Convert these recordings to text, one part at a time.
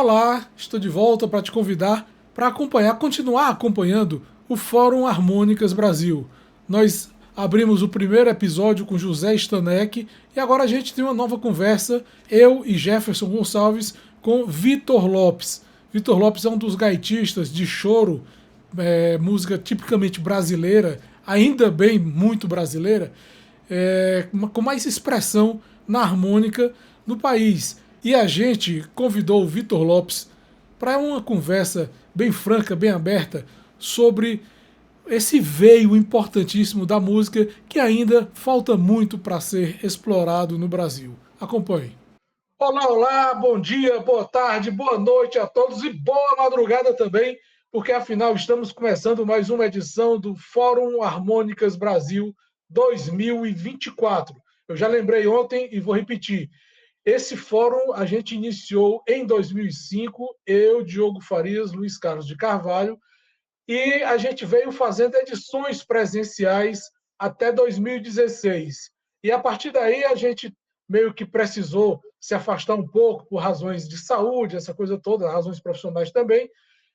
Olá, estou de volta para te convidar para continuar acompanhando o Fórum Harmônicas Brasil. Nós abrimos o primeiro episódio com José Stanek e agora a gente tem uma nova conversa, eu e Jefferson Gonçalves, com Vitor Lopes. Vitor Lopes é um dos gaitistas de choro, música tipicamente brasileira, ainda bem muito brasileira, com mais expressão na harmônica no país. E a gente convidou o Vitor Lopes para uma conversa bem franca, bem aberta, sobre esse veio importantíssimo da música que ainda falta muito para ser explorado no Brasil. Acompanhe. Olá, olá, bom dia, boa tarde, boa noite a todos e boa madrugada também, porque afinal estamos começando mais uma edição do Fórum Harmônicas Brasil 2024. Eu já lembrei ontem e vou repetir. Esse fórum a gente iniciou em 2005, eu, Diogo Farias, Luiz Carlos de Carvalho, e a gente veio fazendo edições presenciais até 2016. E a partir daí a gente meio que precisou se afastar um pouco por razões de saúde, essa coisa toda, razões profissionais também.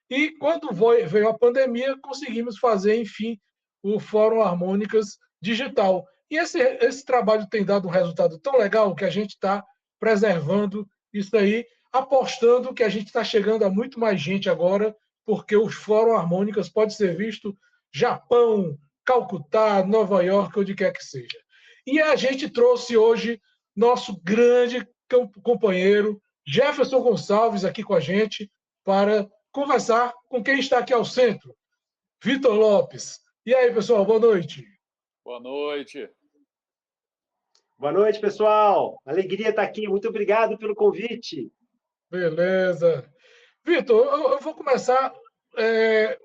E quando veio a pandemia, conseguimos fazer, enfim, o Fórum Harmônicas digital. E esse trabalho tem dado um resultado tão legal que a gente está preservando isso aí, apostando que a gente está chegando a muito mais gente agora, porque os Fórum Harmônicas pode ser visto Japão, Calcutá, Nova York, onde quer que seja. E a gente trouxe hoje nosso grande companheiro Jefferson Gonçalves aqui com a gente para conversar com quem está aqui ao centro, Vitor Lopes. E aí, pessoal, boa noite. Boa noite. Boa noite, pessoal. Alegria estar aqui. Muito obrigado pelo convite. Beleza. Vitor, eu vou começar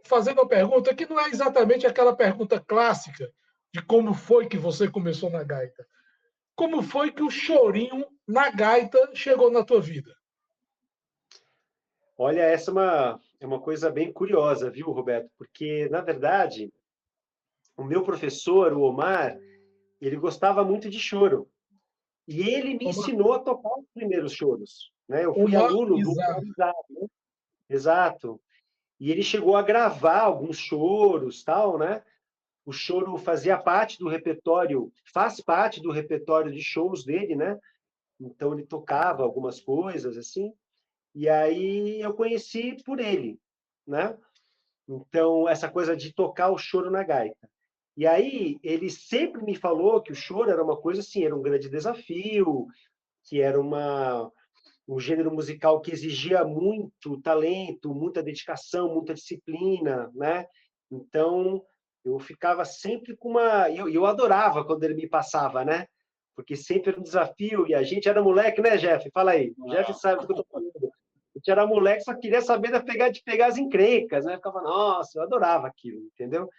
fazendo uma pergunta que não é exatamente aquela pergunta clássica de como foi que você começou na gaita. Como foi que o chorinho na gaita chegou na tua vida? Olha, essa é uma coisa bem curiosa, viu, Roberto? Porque, na verdade, o meu professor, o Omar, ele gostava muito de choro. E ele me Omar, ensinou a tocar os primeiros choros, né? Eu fui Omar aluno do Izar. Omar Izar, né? Exato. E ele chegou a gravar alguns choros, tal, né? O choro fazia parte do repertório, faz parte do repertório de shows dele, né? Então ele tocava algumas coisas assim. E aí eu conheci por ele, né? Então, essa coisa de tocar o choro na gaita. E aí ele sempre me falou que o choro era uma coisa assim, era um grande desafio, que era um gênero musical que exigia muito talento, muita dedicação, muita disciplina, né? Então, eu ficava sempre com uma... Eu adorava quando ele me passava, né? Porque sempre era um desafio, e a gente era moleque, né, Jeff? Fala aí. O Jeff sabe do que eu tô falando. A gente era moleque, só queria saber de pegar as encrencas, né? Ficava, nossa, eu adorava aquilo, entendeu?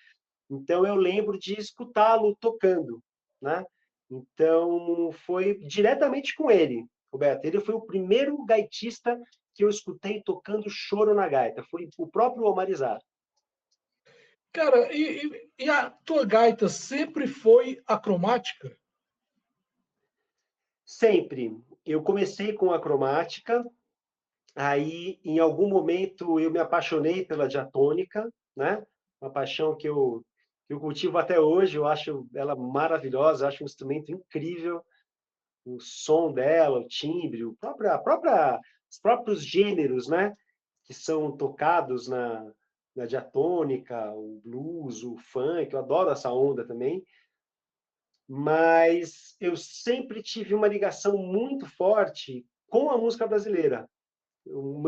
Então, eu lembro de escutá-lo tocando, né? Então, foi diretamente com ele, Roberto. Ele foi o primeiro gaitista que eu escutei tocando choro na gaita. Foi o próprio Omarizar. Cara, e a tua gaita sempre foi acromática? Sempre. Eu comecei com a cromática, aí, em algum momento, eu me apaixonei pela diatônica, né? Uma paixão que eu cultivo até hoje. Eu acho ela maravilhosa, acho um instrumento incrível. O som dela, o timbre, os próprios gêneros, né? Que são tocados na diatônica, o blues, o funk. Eu adoro essa onda também. Mas eu sempre tive uma ligação muito forte com a música brasileira. O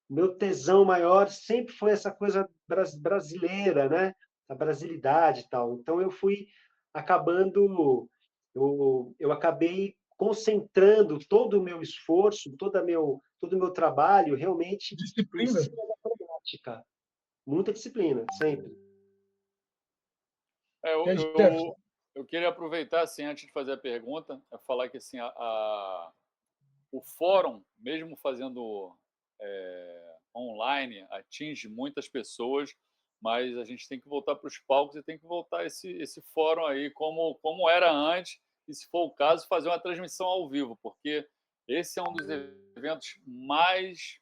meu tesão maior sempre foi essa coisa brasileira, né? A brasilidade e tal. Então eu fui acabando, eu acabei concentrando todo o meu esforço, todo o meu trabalho realmente em Disciplina? cima da prática. Muita disciplina, sempre. É, E eu, aí, Jefferson? eu, eu queria aproveitar, assim, antes de fazer a pergunta, falar que assim, o fórum, mesmo fazendo online, atinge muitas pessoas, mas a gente tem que voltar para os palcos e tem que voltar esse fórum aí como era antes, e se for o caso, fazer uma transmissão ao vivo, porque esse é um dos eventos mais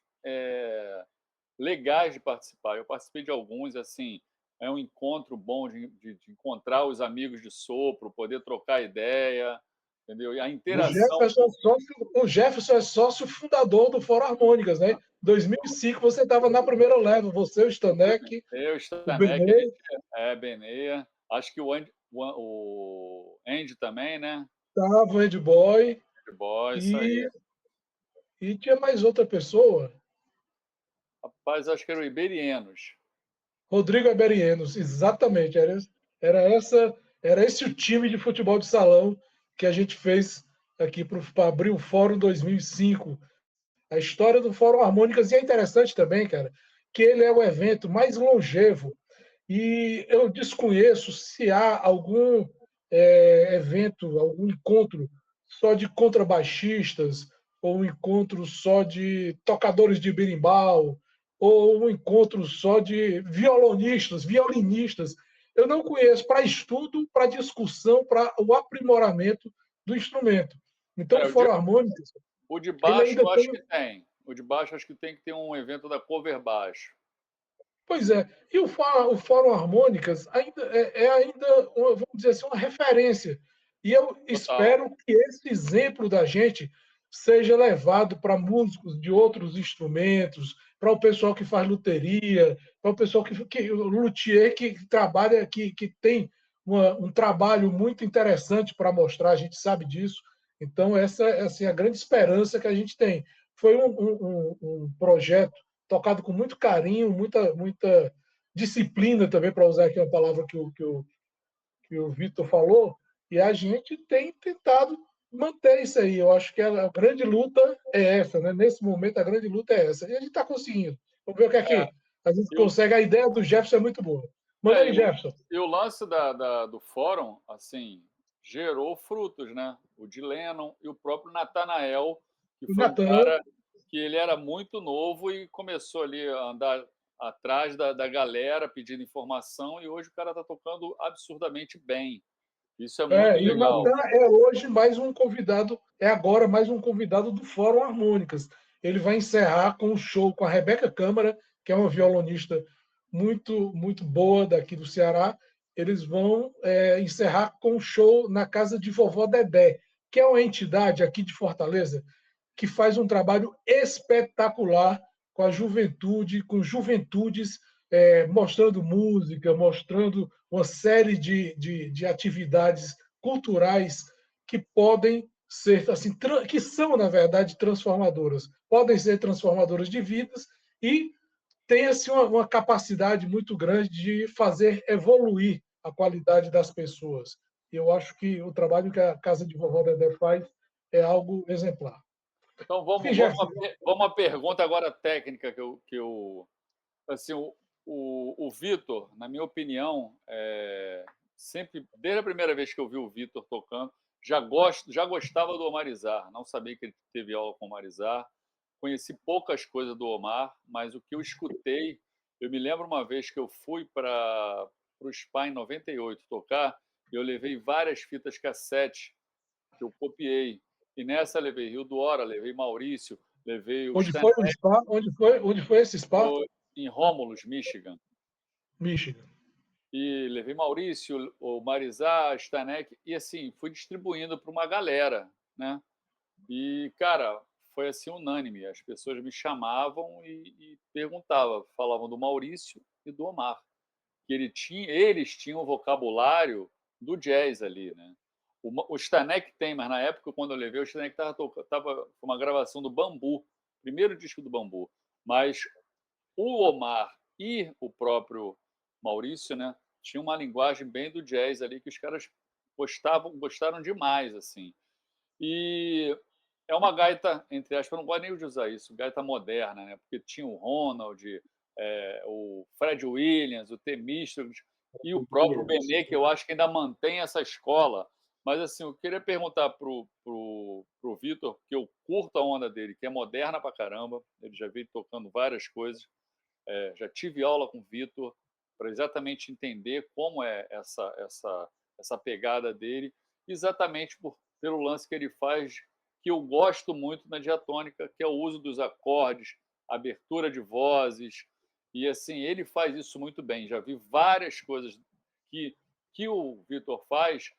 legais de participar. Eu participei de alguns, assim, é um encontro bom de encontrar os amigos de sopro, poder trocar ideia, entendeu? E a interação. O Jefferson é sócio fundador do Fórum Harmônicas, né? Em 2005 você estava na primeira leva, você, o Stanek, Eu, o Stanek, a Benê. gente Beneia. Acho que o Andy também, né? Tava o Ed Boy Boy, isso e, aí. e tinha mais outra pessoa, Rapaz, acho que eram iberianos. Rodrigo Eberienos, exatamente. Era esse o time de futebol de salão que a gente fez aqui para abrir o Fórum 2005. A história do Fórum Harmônicas, e é interessante também, cara, que ele é o evento mais longevo. E eu desconheço se há algum evento, algum encontro só de contrabaixistas, ou um encontro só de tocadores de berimbau, ou um encontro só de violinistas. Eu não conheço para estudo, para discussão, para o aprimoramento do instrumento. Então, o É, Fórum Harmônicas, o de ele baixo ainda eu acho tem. que tem. O de baixo acho que tem que ter um evento da cover baixo. Pois é, e o Fórum Harmônicas ainda ainda, vamos dizer assim, uma referência. E eu Total. espero que esse exemplo da gente seja levado para músicos de outros instrumentos, para o pessoal que faz luteria, para o pessoal que o luthier que trabalha, que tem um trabalho muito interessante para mostrar, a gente sabe disso. Então, essa é assim, a grande esperança que a gente tem. Foi um projeto tocado com muito carinho, muita disciplina também, para usar aqui uma palavra que o Vitor falou, e a gente tem tentado manter isso aí. Eu acho que a grande luta é essa, né? Nesse momento, a grande luta é essa. E a gente está conseguindo. Vamos ver o que é É, que a gente eu, consegue. A ideia do Jefferson é muito boa. Manda é, aí, e, o, Jefferson. e o lance do fórum, assim, gerou frutos, né? O de Lennon e o próprio Nathanael, que O foi um Natan, cara que ele era muito novo e começou ali a andar atrás da galera, pedindo informação, e hoje o cara está tocando absurdamente bem. Isso é muito e o legal. Natan é hoje mais um convidado, é agora mais um convidado do Fórum Harmônicas. Ele vai encerrar com um show com a Rebeca Câmara, que é uma violonista muito boa daqui do Ceará. Eles vão encerrar com um show na casa de Vovó Dedé, que é uma entidade aqui de Fortaleza que faz um trabalho espetacular com a juventude, com juventudes mostrando música, mostrando uma série de atividades culturais que podem ser, assim, que são, na verdade, transformadoras. Podem ser transformadoras de vidas e tem assim, uma capacidade muito grande de fazer evoluir a qualidade das pessoas. Eu acho que o trabalho que a Casa de Vovó Dedé faz é algo exemplar. Então Sim, vamos Jefferson. uma pergunta agora técnica assim, o Vitor, na minha opinião, sempre, desde a primeira vez que eu vi o Vitor tocando, já gostava do Omarizar. Não sabia que ele teve aula com o Omarizar. Conheci poucas coisas do Omar, mas o que eu escutei, eu me lembro uma vez que eu fui para o Spa em 98 tocar, eu levei várias fitas cassete que eu copiei. E nessa levei Rio do Hora, levei Maurício, levei o Onde foi o spa? Onde foi esse spa? em Romulus, Michigan. Michigan. E levei Maurício, o Marizá, Stanek, e assim, fui distribuindo para uma galera, né? E, cara, foi assim unânime. As pessoas me chamavam e perguntavam, falavam do Maurício e do Omar. Que eles tinham o vocabulário do jazz ali, né? O Stanek tem, mas na época, quando eu levei, o Stanek estava com uma gravação do Bambu, primeiro disco do Bambu. Mas o Omar e o próprio Maurício, né, tinham uma linguagem bem do jazz ali que os caras gostaram demais, assim. E é uma gaita, entre aspas, eu não gosto nem de usar isso, gaita moderna, né? Porque tinha o Ronald, o Fred Williams, o T. Mistros e o próprio Benê, que eu acho que ainda mantém essa escola. Mas, assim, eu queria perguntar pro Vitor, que eu curto a onda dele, que é moderna pra caramba, ele já veio tocando várias coisas, já tive aula com o Vitor para exatamente entender como é essa pegada dele, exatamente pelo lance que ele faz, que eu gosto muito na diatônica, que é o uso dos acordes, abertura de vozes, e assim, ele faz isso muito bem. Já vi várias coisas que o Vitor faz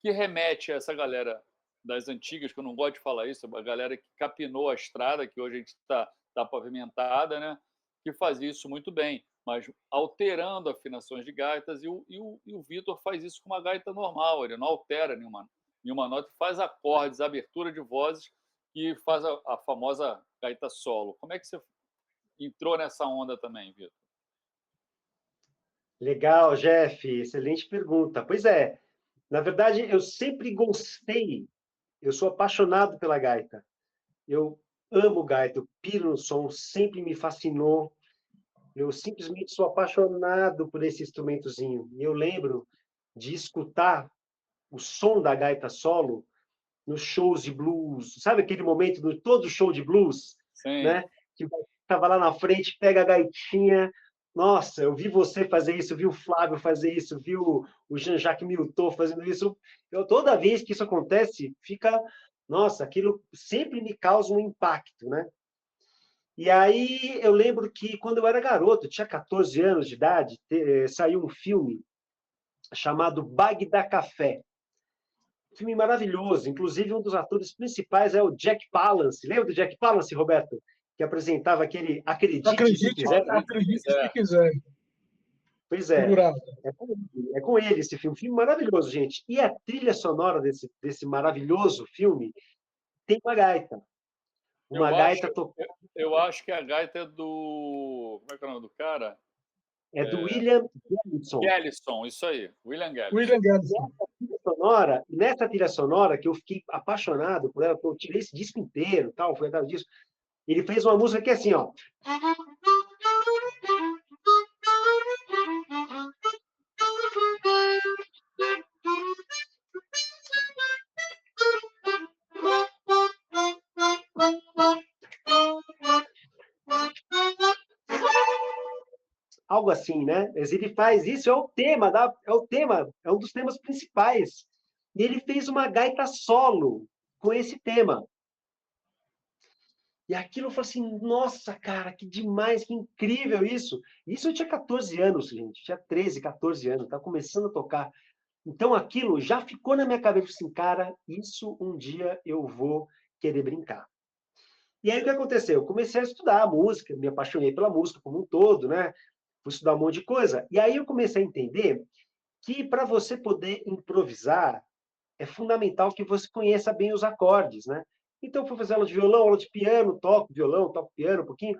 que remete a essa galera das antigas, que eu não gosto de falar isso, a galera que capinou a estrada, que hoje a gente tá pavimentada, né? Que fazia isso muito bem, mas alterando afinações de gaitas, e o Vitor faz isso com uma gaita normal, ele não altera nenhuma nota, faz acordes, abertura de vozes, e faz a famosa gaita solo. Como é que você entrou nessa onda também, Vitor? Legal, Jeff, excelente pergunta. Pois é, na verdade, eu sempre gostei, eu sou apaixonado pela gaita. Eu amo gaita, eu piro no som, sempre me fascinou. Eu simplesmente sou apaixonado por esse instrumentozinho. E eu lembro de escutar o som da gaita solo nos shows de blues. Sabe aquele momento de todo show de blues, Sim. né? Que o estava lá na frente, pega a gaitinha. Nossa, eu vi você fazer isso, vi o Flávio fazer isso, vi o Jean-Jacques Milteau fazendo isso. Toda vez que isso acontece, fica... Nossa, aquilo sempre me causa um impacto, né? E aí eu lembro que quando eu era garoto, tinha 14 anos de idade, saiu um filme chamado Bagdá Café. Um filme maravilhoso, inclusive um dos atores principais é o Jack Palance. Lembra do Jack Palance, Roberto? Que apresentava aquele Acredite Se Quiser. Acredite se quiser. Pois é, Figurado. é com ele esse filme. Um filme maravilhoso, gente. E a trilha sonora desse maravilhoso filme tem uma gaita. Uma gaita tocada. Eu acho que a gaita é do... Como é que é o nome do cara? É do William Gellison. Gellison, isso aí. William Gellison. William Gellison. Nessa trilha sonora, que eu fiquei apaixonado por ela, eu tirei esse disco inteiro, tal, foi atrás disso. Ele fez uma música que é assim, ó. Algo assim, né? Mas ele faz isso, é o tema, é um dos temas principais. E ele fez uma gaita solo com esse tema. E aquilo eu falei assim, nossa, cara, que demais, que incrível isso. Isso eu tinha 14 anos, gente, tinha 13, 14 anos, estava começando a tocar. Então aquilo já ficou na minha cabeça, assim, cara, isso um dia eu vou querer brincar. E aí o que aconteceu? Eu comecei a estudar música, me apaixonei pela música como um todo, né? Fui estudar um monte de coisa. E aí eu comecei a entender que para você poder improvisar, é fundamental que você conheça bem os acordes, né? Então, eu fui fazer aula de violão, aula de piano, toco violão, toco piano um pouquinho.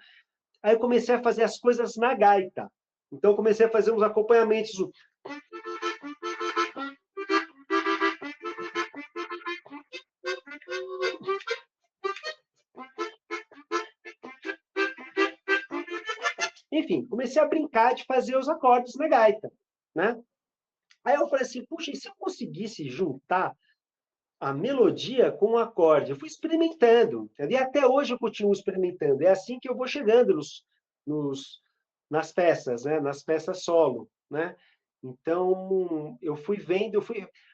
Aí eu comecei a fazer as coisas na gaita. Então, eu comecei a fazer uns acompanhamentos. Enfim, comecei a brincar de fazer os acordes na gaita, né? Aí eu falei assim, puxa, e se eu conseguisse juntar a melodia com o acorde? Eu fui experimentando, entendeu? E até hoje eu continuo experimentando. É assim que eu vou chegando nas peças, né? Nas peças solo, né? Então, eu fui vendo,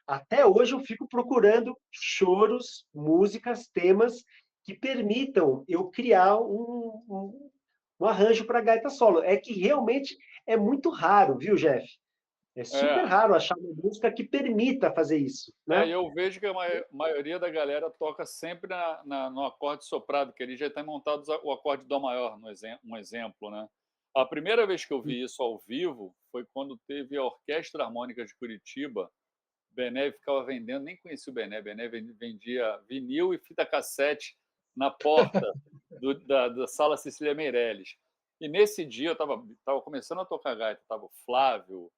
até hoje eu fico procurando choros, músicas, temas que permitam eu criar um arranjo para gaita solo. É que realmente é muito raro, viu, Jeff? É super raro achar uma música que permita fazer isso, né? Eu vejo que a maioria da galera toca sempre no acorde soprado, que ele já tem montado o acorde Dó maior, um exemplo, né? A primeira vez que eu vi isso ao vivo foi quando teve a Orquestra Harmônica de Curitiba. Bené ficava vendendo, nem conhecia o Bené vendia vinil e fita cassete na porta da Sala Cecília Meirelles. E nesse dia eu estava começando a tocar gaita, estava o Flávio,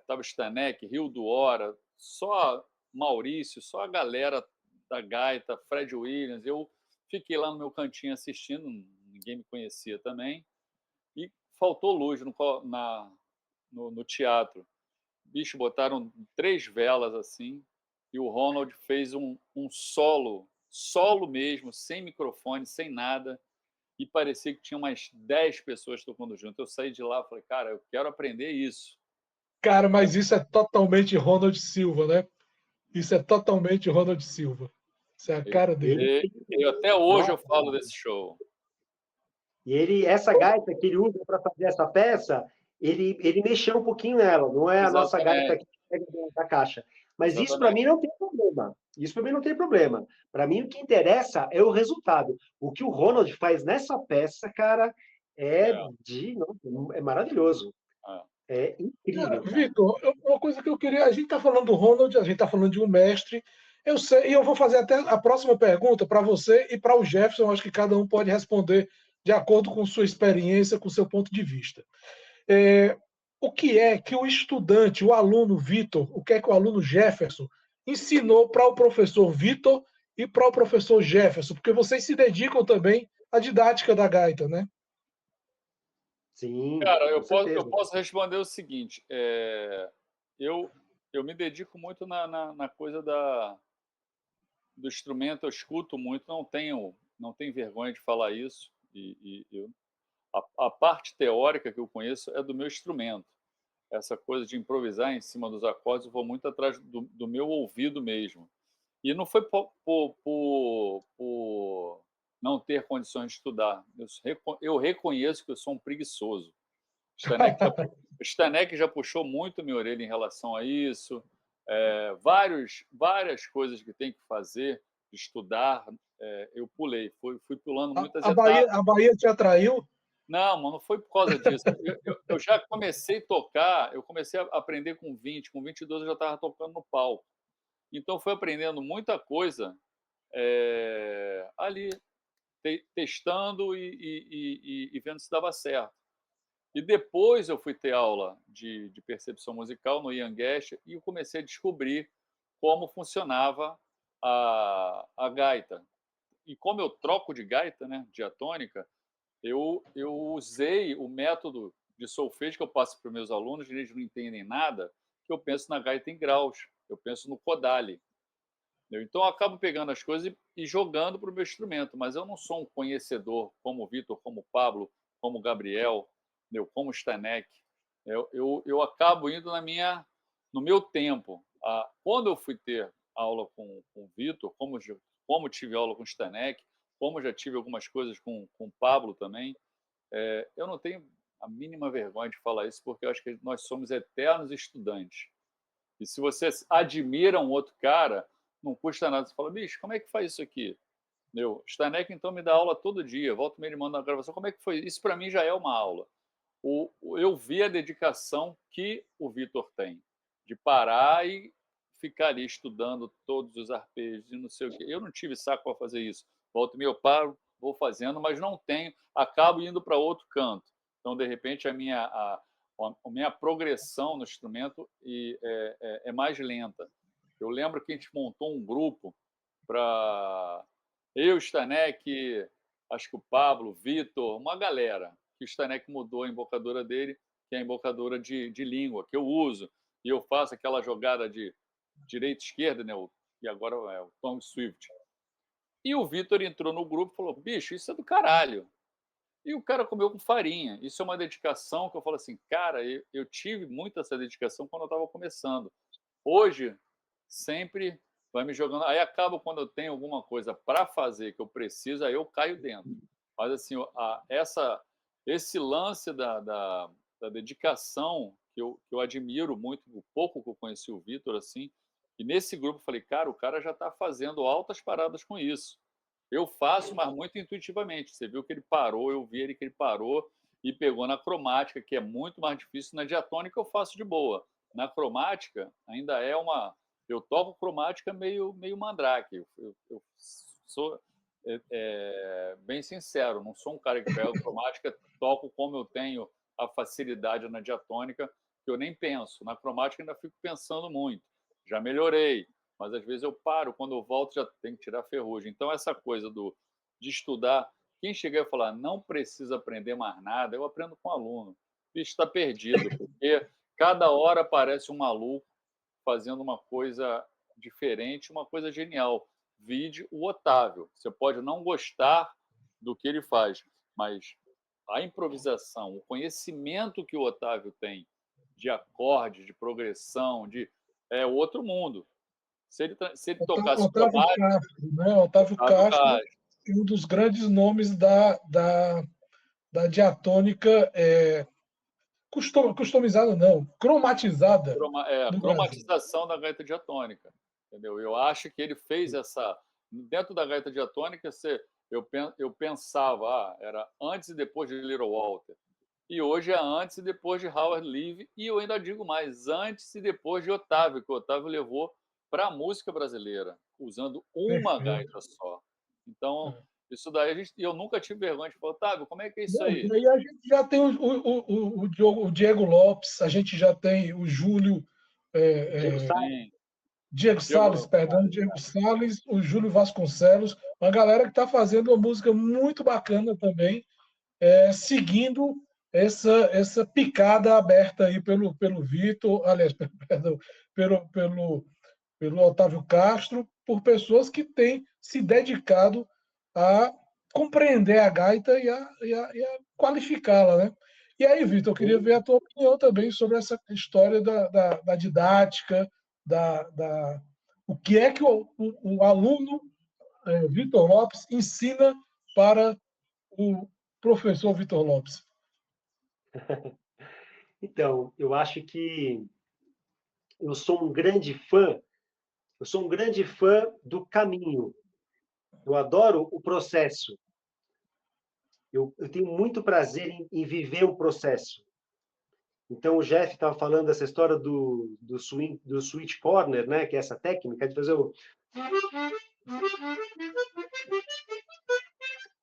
estava o Stanek, Rio do Hora, só Maurício, só a galera da gaita, Fred Williams. Eu fiquei lá no meu cantinho assistindo, ninguém me conhecia também, e faltou luz no teatro. Bicho, botaram 3 velas assim, e o Ronald fez um solo mesmo, sem microfone, sem nada, e parecia que tinha umas 10 pessoas tocando junto. Eu saí de lá e falei, cara, eu quero aprender isso. Cara, mas isso é totalmente Ronald Silva, né? Isso é totalmente Ronald Silva. Isso é a cara dele. E até hoje eu falo desse show. E essa gaita que ele usa para fazer essa peça, ele mexeu um pouquinho nela, não é a nossa gaita Exatamente, que pega da caixa. Mas isso para exatamente. mim não tem problema. Isso para mim não tem problema. Para mim o que interessa é o resultado. O que o Ronald faz nessa peça, cara, É, é maravilhoso. é. É Cara, incrível, cara. Vitor, uma coisa que eu queria. A gente está falando do Ronald, a gente está falando de um mestre. Eu sei, e eu vou fazer até a próxima pergunta para você e para o Jefferson. Acho que cada um pode responder de acordo com sua experiência, com seu ponto de vista. É, o que é que o estudante, o aluno Vitor, o que é que o aluno Jefferson ensinou para o professor Vitor e para o professor Jefferson? Porque vocês se dedicam também à didática da gaita, né? Sim, Cara, com eu certeza. posso responder o seguinte: eu, eu me dedico muito na coisa do instrumento, eu escuto muito, não tenho vergonha de falar isso. A parte teórica que eu conheço é do meu instrumento. Essa coisa de improvisar em cima dos acordes, eu vou muito atrás do meu ouvido mesmo. E não foi por não ter condições de estudar. Eu reconheço que eu sou um preguiçoso. Stanek já, Stanek já puxou muito minha orelha em relação a isso. Várias coisas que tem que fazer, estudar, eu pulei. Fui pulando muitas etapas. A Bahia te atraiu? Não, mano, não foi por causa disso. Eu já comecei a tocar, eu comecei a aprender com 20, com 22 eu já estava tocando no palco. Então, fui aprendendo muita coisa ali, testando e vendo se dava certo. E depois eu fui ter aula de percepção musical no Ian Guest e eu comecei a descobrir como funcionava a gaita. E como eu troco de gaita, né, diatônica, eu usei o método de solfejo que eu passo para os meus alunos, eles não entendem nada, que eu penso na gaita em graus, eu penso no Kodali. Então, eu acabo pegando as coisas e jogando para o meu instrumento, mas eu não sou um conhecedor como o Vitor, como o Pablo, como o Gabriel, como o Stanek. Eu acabo indo no meu tempo. Quando eu fui ter aula com o Vitor, como tive aula com o Stanek, como já tive algumas coisas com o Pablo também, eu não tenho a mínima vergonha de falar isso, porque eu acho que nós somos eternos estudantes. E se você admira um outro cara, não custa nada. Você fala, bicho, como é que faz isso aqui? Stanek, então, me dá aula todo dia. Volta e meia, ele manda uma gravação. Como é que foi? Isso, para mim, já é uma aula. Eu vi a dedicação que o Vitor tem de parar e ficar ali estudando todos os arpejos e não sei o quê. Eu não tive saco para fazer isso. Volta e meia, eu paro, vou fazendo, mas não tenho. Acabo indo para outro canto. Então, de repente, a minha progressão no instrumento é mais lenta. Eu lembro que a gente montou um grupo para eu, Stanek, acho que o Pablo, o Vitor, uma galera, que o Stanek mudou a embocadura dele, que é a embocadura de língua, que eu uso, e eu faço aquela jogada de direita-esquerda, né? E agora é o Tom Swift. E o Vitor entrou no grupo e falou: bicho, isso é do caralho. E o cara comeu com farinha. Isso é uma dedicação que eu falo assim, cara, eu tive muito essa dedicação quando eu estava começando. Hoje, sempre vai me jogando. Aí acaba quando eu tenho alguma coisa para fazer que eu preciso, aí eu caio dentro. Mas assim, esse lance da dedicação que eu admiro muito, o pouco que eu conheci o Vitor, assim, e nesse grupo eu falei, cara, o cara já está fazendo altas paradas com isso. Eu faço, mas muito intuitivamente. Você viu que ele parou, eu vi ele que ele parou e pegou na cromática, que é muito mais difícil. Na diatônica eu faço de boa. Na cromática ainda é uma. Eu toco cromática meio mandrake. Eu sou bem sincero, não sou um cara que pega cromática, toco como eu tenho a facilidade na diatônica, que eu nem penso. Na cromática ainda fico pensando muito. Já melhorei, mas às vezes eu paro, quando eu volto já tenho que tirar ferrugem. Então, essa coisa de estudar, quem chegar e falar não precisa aprender mais nada, eu aprendo com o aluno. Bicho, está perdido, porque cada hora aparece um maluco fazendo uma coisa diferente, uma coisa genial. Vide o Otávio. Você pode não gostar do que ele faz, mas a improvisação, o conhecimento que o Otávio tem de acorde, de progressão, é outro mundo. Se ele tocasse Otávio cromática, Castro, né? Otávio Otávio Castro, Castro. um dos grandes nomes da diatônica customizada, não, cromatizada no Brasil. Cromatização da gaita diatônica, entendeu? Eu acho que ele fez essa dentro da gaita diatônica. Eu pensava, era antes e depois de Little Walter, e hoje é antes e depois de Howard Levy, e eu ainda digo mais, antes e depois de Otávio, que o Otávio levou para a música brasileira, usando uma Perfeito. gaita só. Então, isso daí eu nunca tive vergonha de falar, Otávio, como é que é isso Não, aí? e aí a gente já tem o Diego Lopes, a gente já tem o Júlio, Diego Sá, Sim, Diego Salles, Diego, perdão, Diego Salles, o Júlio Vasconcelos, uma galera que está fazendo uma música muito bacana também, seguindo essa picada aberta aí pelo Vitor, aliás, perdão, pelo pelo Otávio Castro, por pessoas que têm se dedicado a compreender a gaita e a qualificá-la, né? E aí, Vitor, eu queria ver a tua opinião também sobre essa história da didática, o que é que o aluno Vitor Lopes ensina para o professor Vitor Lopes. então, eu acho que eu sou um grande fã, eu sou um grande fã do caminho. Eu adoro o processo. Eu tenho muito prazer em viver o processo. Então, o Jeff estava falando dessa história do swing, do switch corner, né? Que é essa técnica de fazer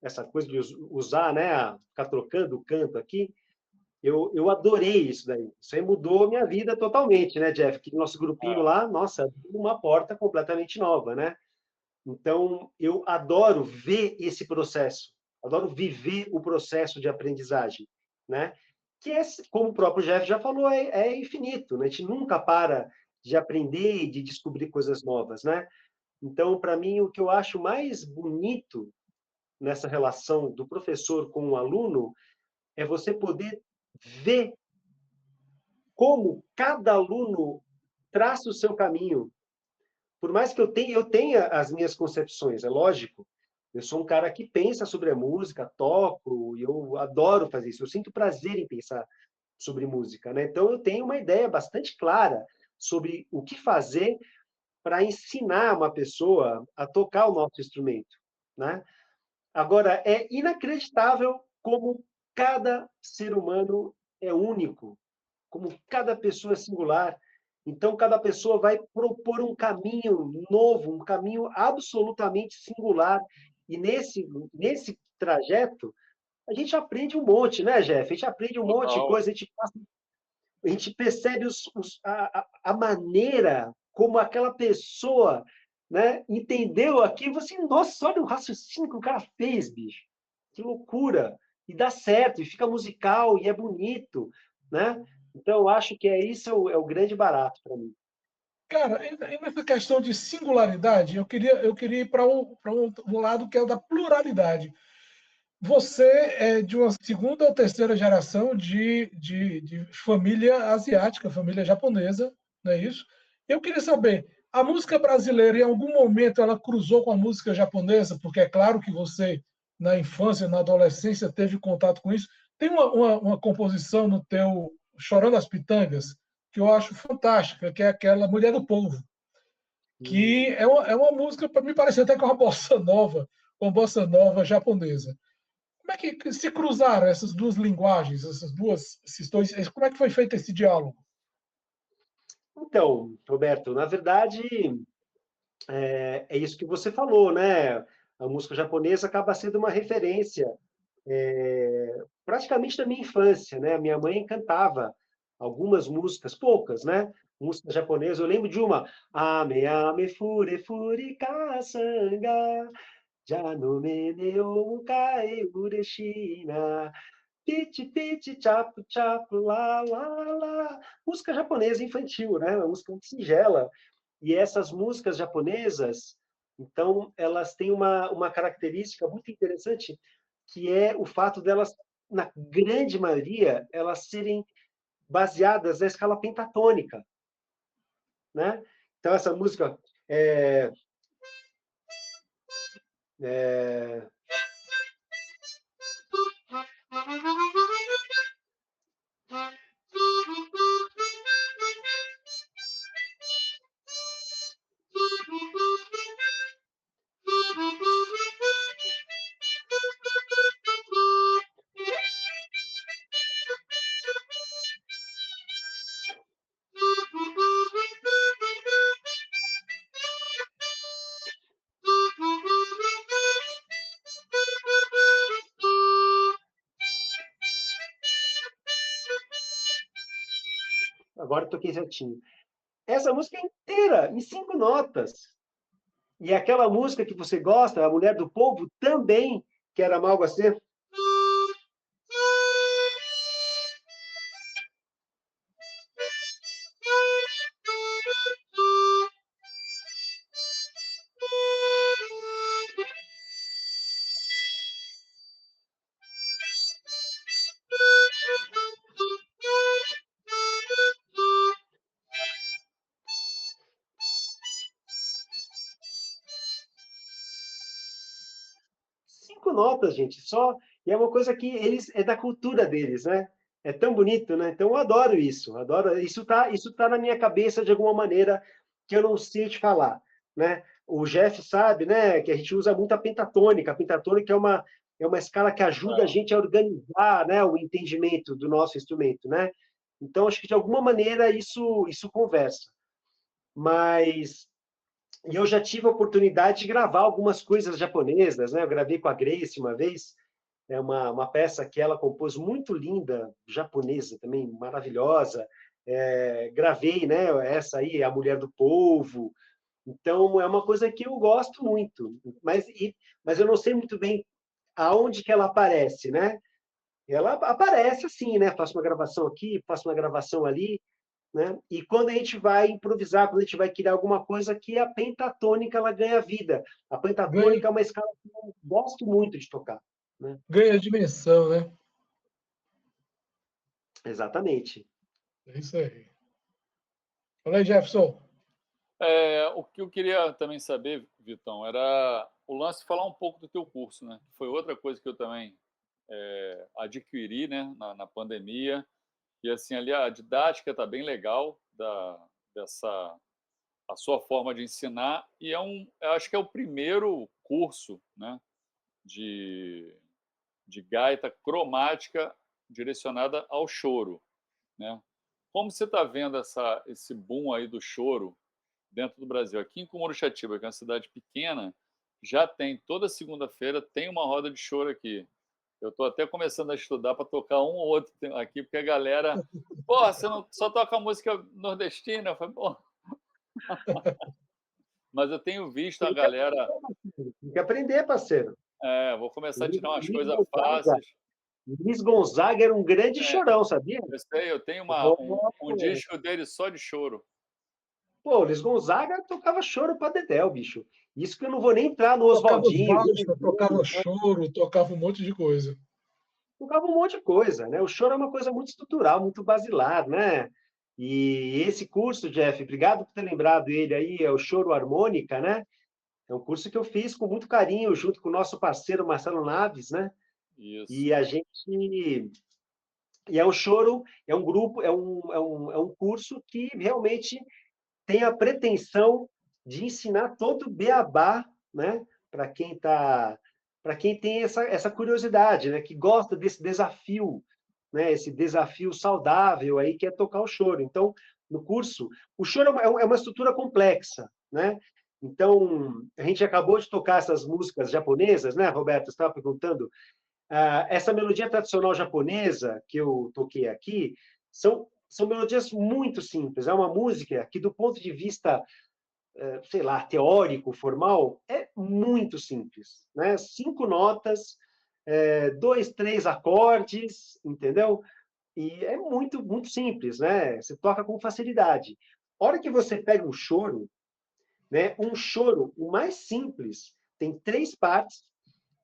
essa coisa de usar, né? Ficar trocando o canto aqui. Eu adorei isso daí. Isso aí mudou minha vida totalmente, né, Jeff? Que nosso grupinho lá, nossa, abriu uma porta completamente nova, né? Então, eu adoro ver esse processo, adoro viver o processo de aprendizagem, né? Que é, como o próprio Jeff já falou, é infinito, né? A gente nunca para de aprender e de descobrir coisas novas, né? Então, para mim, o que eu acho mais bonito nessa relação do professor com o aluno é você poder ver como cada aluno traça o seu caminho. Por mais que eu tenha as minhas concepções, é lógico. Eu sou um cara que pensa sobre a música, toco, e eu adoro fazer isso. Eu sinto prazer em pensar sobre música, né? Então eu tenho uma ideia bastante clara sobre o que fazer para ensinar uma pessoa a tocar o nosso instrumento, né? Agora, é inacreditável como cada ser humano é único, como cada pessoa é singular. Então, cada pessoa vai propor um caminho novo, um caminho absolutamente singular. E nesse trajeto, a gente aprende um monte, né, Jeff? A gente aprende um monte de total. coisa, a gente percebe a maneira como aquela pessoa, né, entendeu aquilo. Você, nossa, olha o raciocínio que o cara fez, bicho. Que loucura! E dá certo, e fica musical, e é bonito, né? Então, eu acho que isso é o grande barato para mim. Cara, e nessa questão de singularidade, eu queria ir para um lado que é o da pluralidade. Você é de uma segunda ou terceira geração de família asiática, família japonesa, não é isso? Eu queria saber, a música brasileira, em algum momento, ela cruzou com a música japonesa? Porque é claro que você, na infância, na adolescência, teve contato com isso. Tem uma composição no teu Chorando as Pitangas, que eu acho fantástica, que é aquela Mulher do Povo, que é uma música, para mim, parece até com uma bossa nova japonesa. Como é que se cruzaram essas duas linguagens, esses dois, como é que foi feito esse diálogo? Então, Roberto, na verdade, é isso que você falou, né? A música japonesa acaba sendo uma referência praticamente da minha infância, né? Minha mãe cantava algumas músicas, poucas, né? Música japonesa. Eu lembro de uma, Ame Ame Fure Fure Kasanga, Já no Me ne o Kae Ureshina, Piti Piti Chapu Chapu La La La. Música japonesa infantil, né? Uma música muito singela. E essas músicas japonesas, então, elas têm uma característica muito interessante, que é o fato delas, na grande maioria, elas serem baseadas na escala pentatônica, né? Então, essa música é, agora eu toquei certinho. Essa música é inteira, em 5 notas. E aquela música que você gosta, A Mulher do Povo, também, que era algo assim. 5 notas, gente, só. E é uma coisa que eles é da cultura deles, né? É tão bonito, né? Então eu adoro isso, adoro. Isso tá na minha cabeça de alguma maneira que eu não sei te falar, né? O Jeff sabe, né, que a gente usa muito a pentatônica. A pentatônica é uma escala que ajuda a É. gente a organizar, né, o entendimento do nosso instrumento, né? Então acho que de alguma maneira isso conversa. Mas e eu já tive a oportunidade de gravar algumas coisas japonesas, né? Eu gravei com a Grace uma vez, é uma peça que ela compôs muito linda, japonesa também, maravilhosa. Gravei, né? Essa aí, A Mulher do Povo. Então, é uma coisa que eu gosto muito, mas eu não sei muito bem aonde que ela aparece, né? Ela aparece assim, né? Faço uma gravação aqui, faço uma gravação ali, né? E quando a gente vai improvisar, quando a gente vai criar alguma coisa que a pentatônica ela ganha vida. A Ganha, pentatônica é uma escala que eu gosto muito de tocar, né? ganha dimensão, né? Exatamente. É isso aí. Fala aí, Jefferson. O que eu queria também saber, Vitão, era o lance de falar um pouco do teu curso, né? Foi outra coisa que eu também adquiri, né, na pandemia. E assim, ali a didática está bem legal dessa a sua forma de ensinar e eu acho que é o primeiro curso, né, de, de gaita cromática direcionada ao choro, né? Como você está vendo esse boom aí do choro dentro do Brasil? Aqui em Cumuruxatiba, que é uma cidade pequena, já tem toda segunda-feira tem uma roda de choro aqui. Eu estou até começando a estudar para tocar um ou outro aqui, porque a galera, pô, você não só toca música nordestina? Eu falei, pô, mas eu tenho visto a Tem que galera, aprender, tem que aprender, parceiro. vou começar a tirar umas Luiz coisas Gonzaga, fáceis. Luiz Gonzaga era um grande É, chorão, sabia? eu sei, eu tenho um Oh, disco dele só de choro. pô, Luiz Gonzaga tocava choro pra dedéu, bicho. Isso que eu não vou nem entrar no Tocava Oswaldinho, valsa, tocava choro, tocava um monte de coisa. tocava um monte de coisa, né? O choro é uma coisa muito estrutural, muito basilar, né? E esse curso, Jeff, obrigado por ter lembrado ele aí, é o Choro Harmônica, né? É um curso que eu fiz com muito carinho, junto com o nosso parceiro Marcelo Naves, né? Isso. E a gente. E é um choro, é um grupo, é um curso que realmente tem a pretensão de ensinar todo o beabá, né? Para quem tem essa curiosidade, né? Que gosta desse desafio, né? Esse desafio saudável aí que é tocar o choro. Então, no curso, o choro é uma estrutura complexa, né? Então, a gente acabou de tocar essas músicas japonesas, né, Roberto? Você estava perguntando. Essa melodia tradicional japonesa que eu toquei aqui são melodias muito simples. É uma música que, do ponto de vista, sei lá, teórico, formal, é muito simples, né? 5 notas, 2, 3 acordes, entendeu? E é muito, muito simples, né? Você toca com facilidade. A hora que você pega um choro, né? Um choro, o mais simples, tem 3 partes.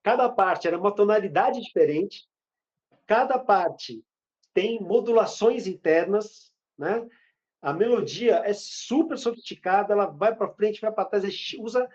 Cada parte era uma tonalidade diferente. Cada parte tem modulações internas, né? A melodia é super sofisticada, ela vai para frente, vai para trás, usa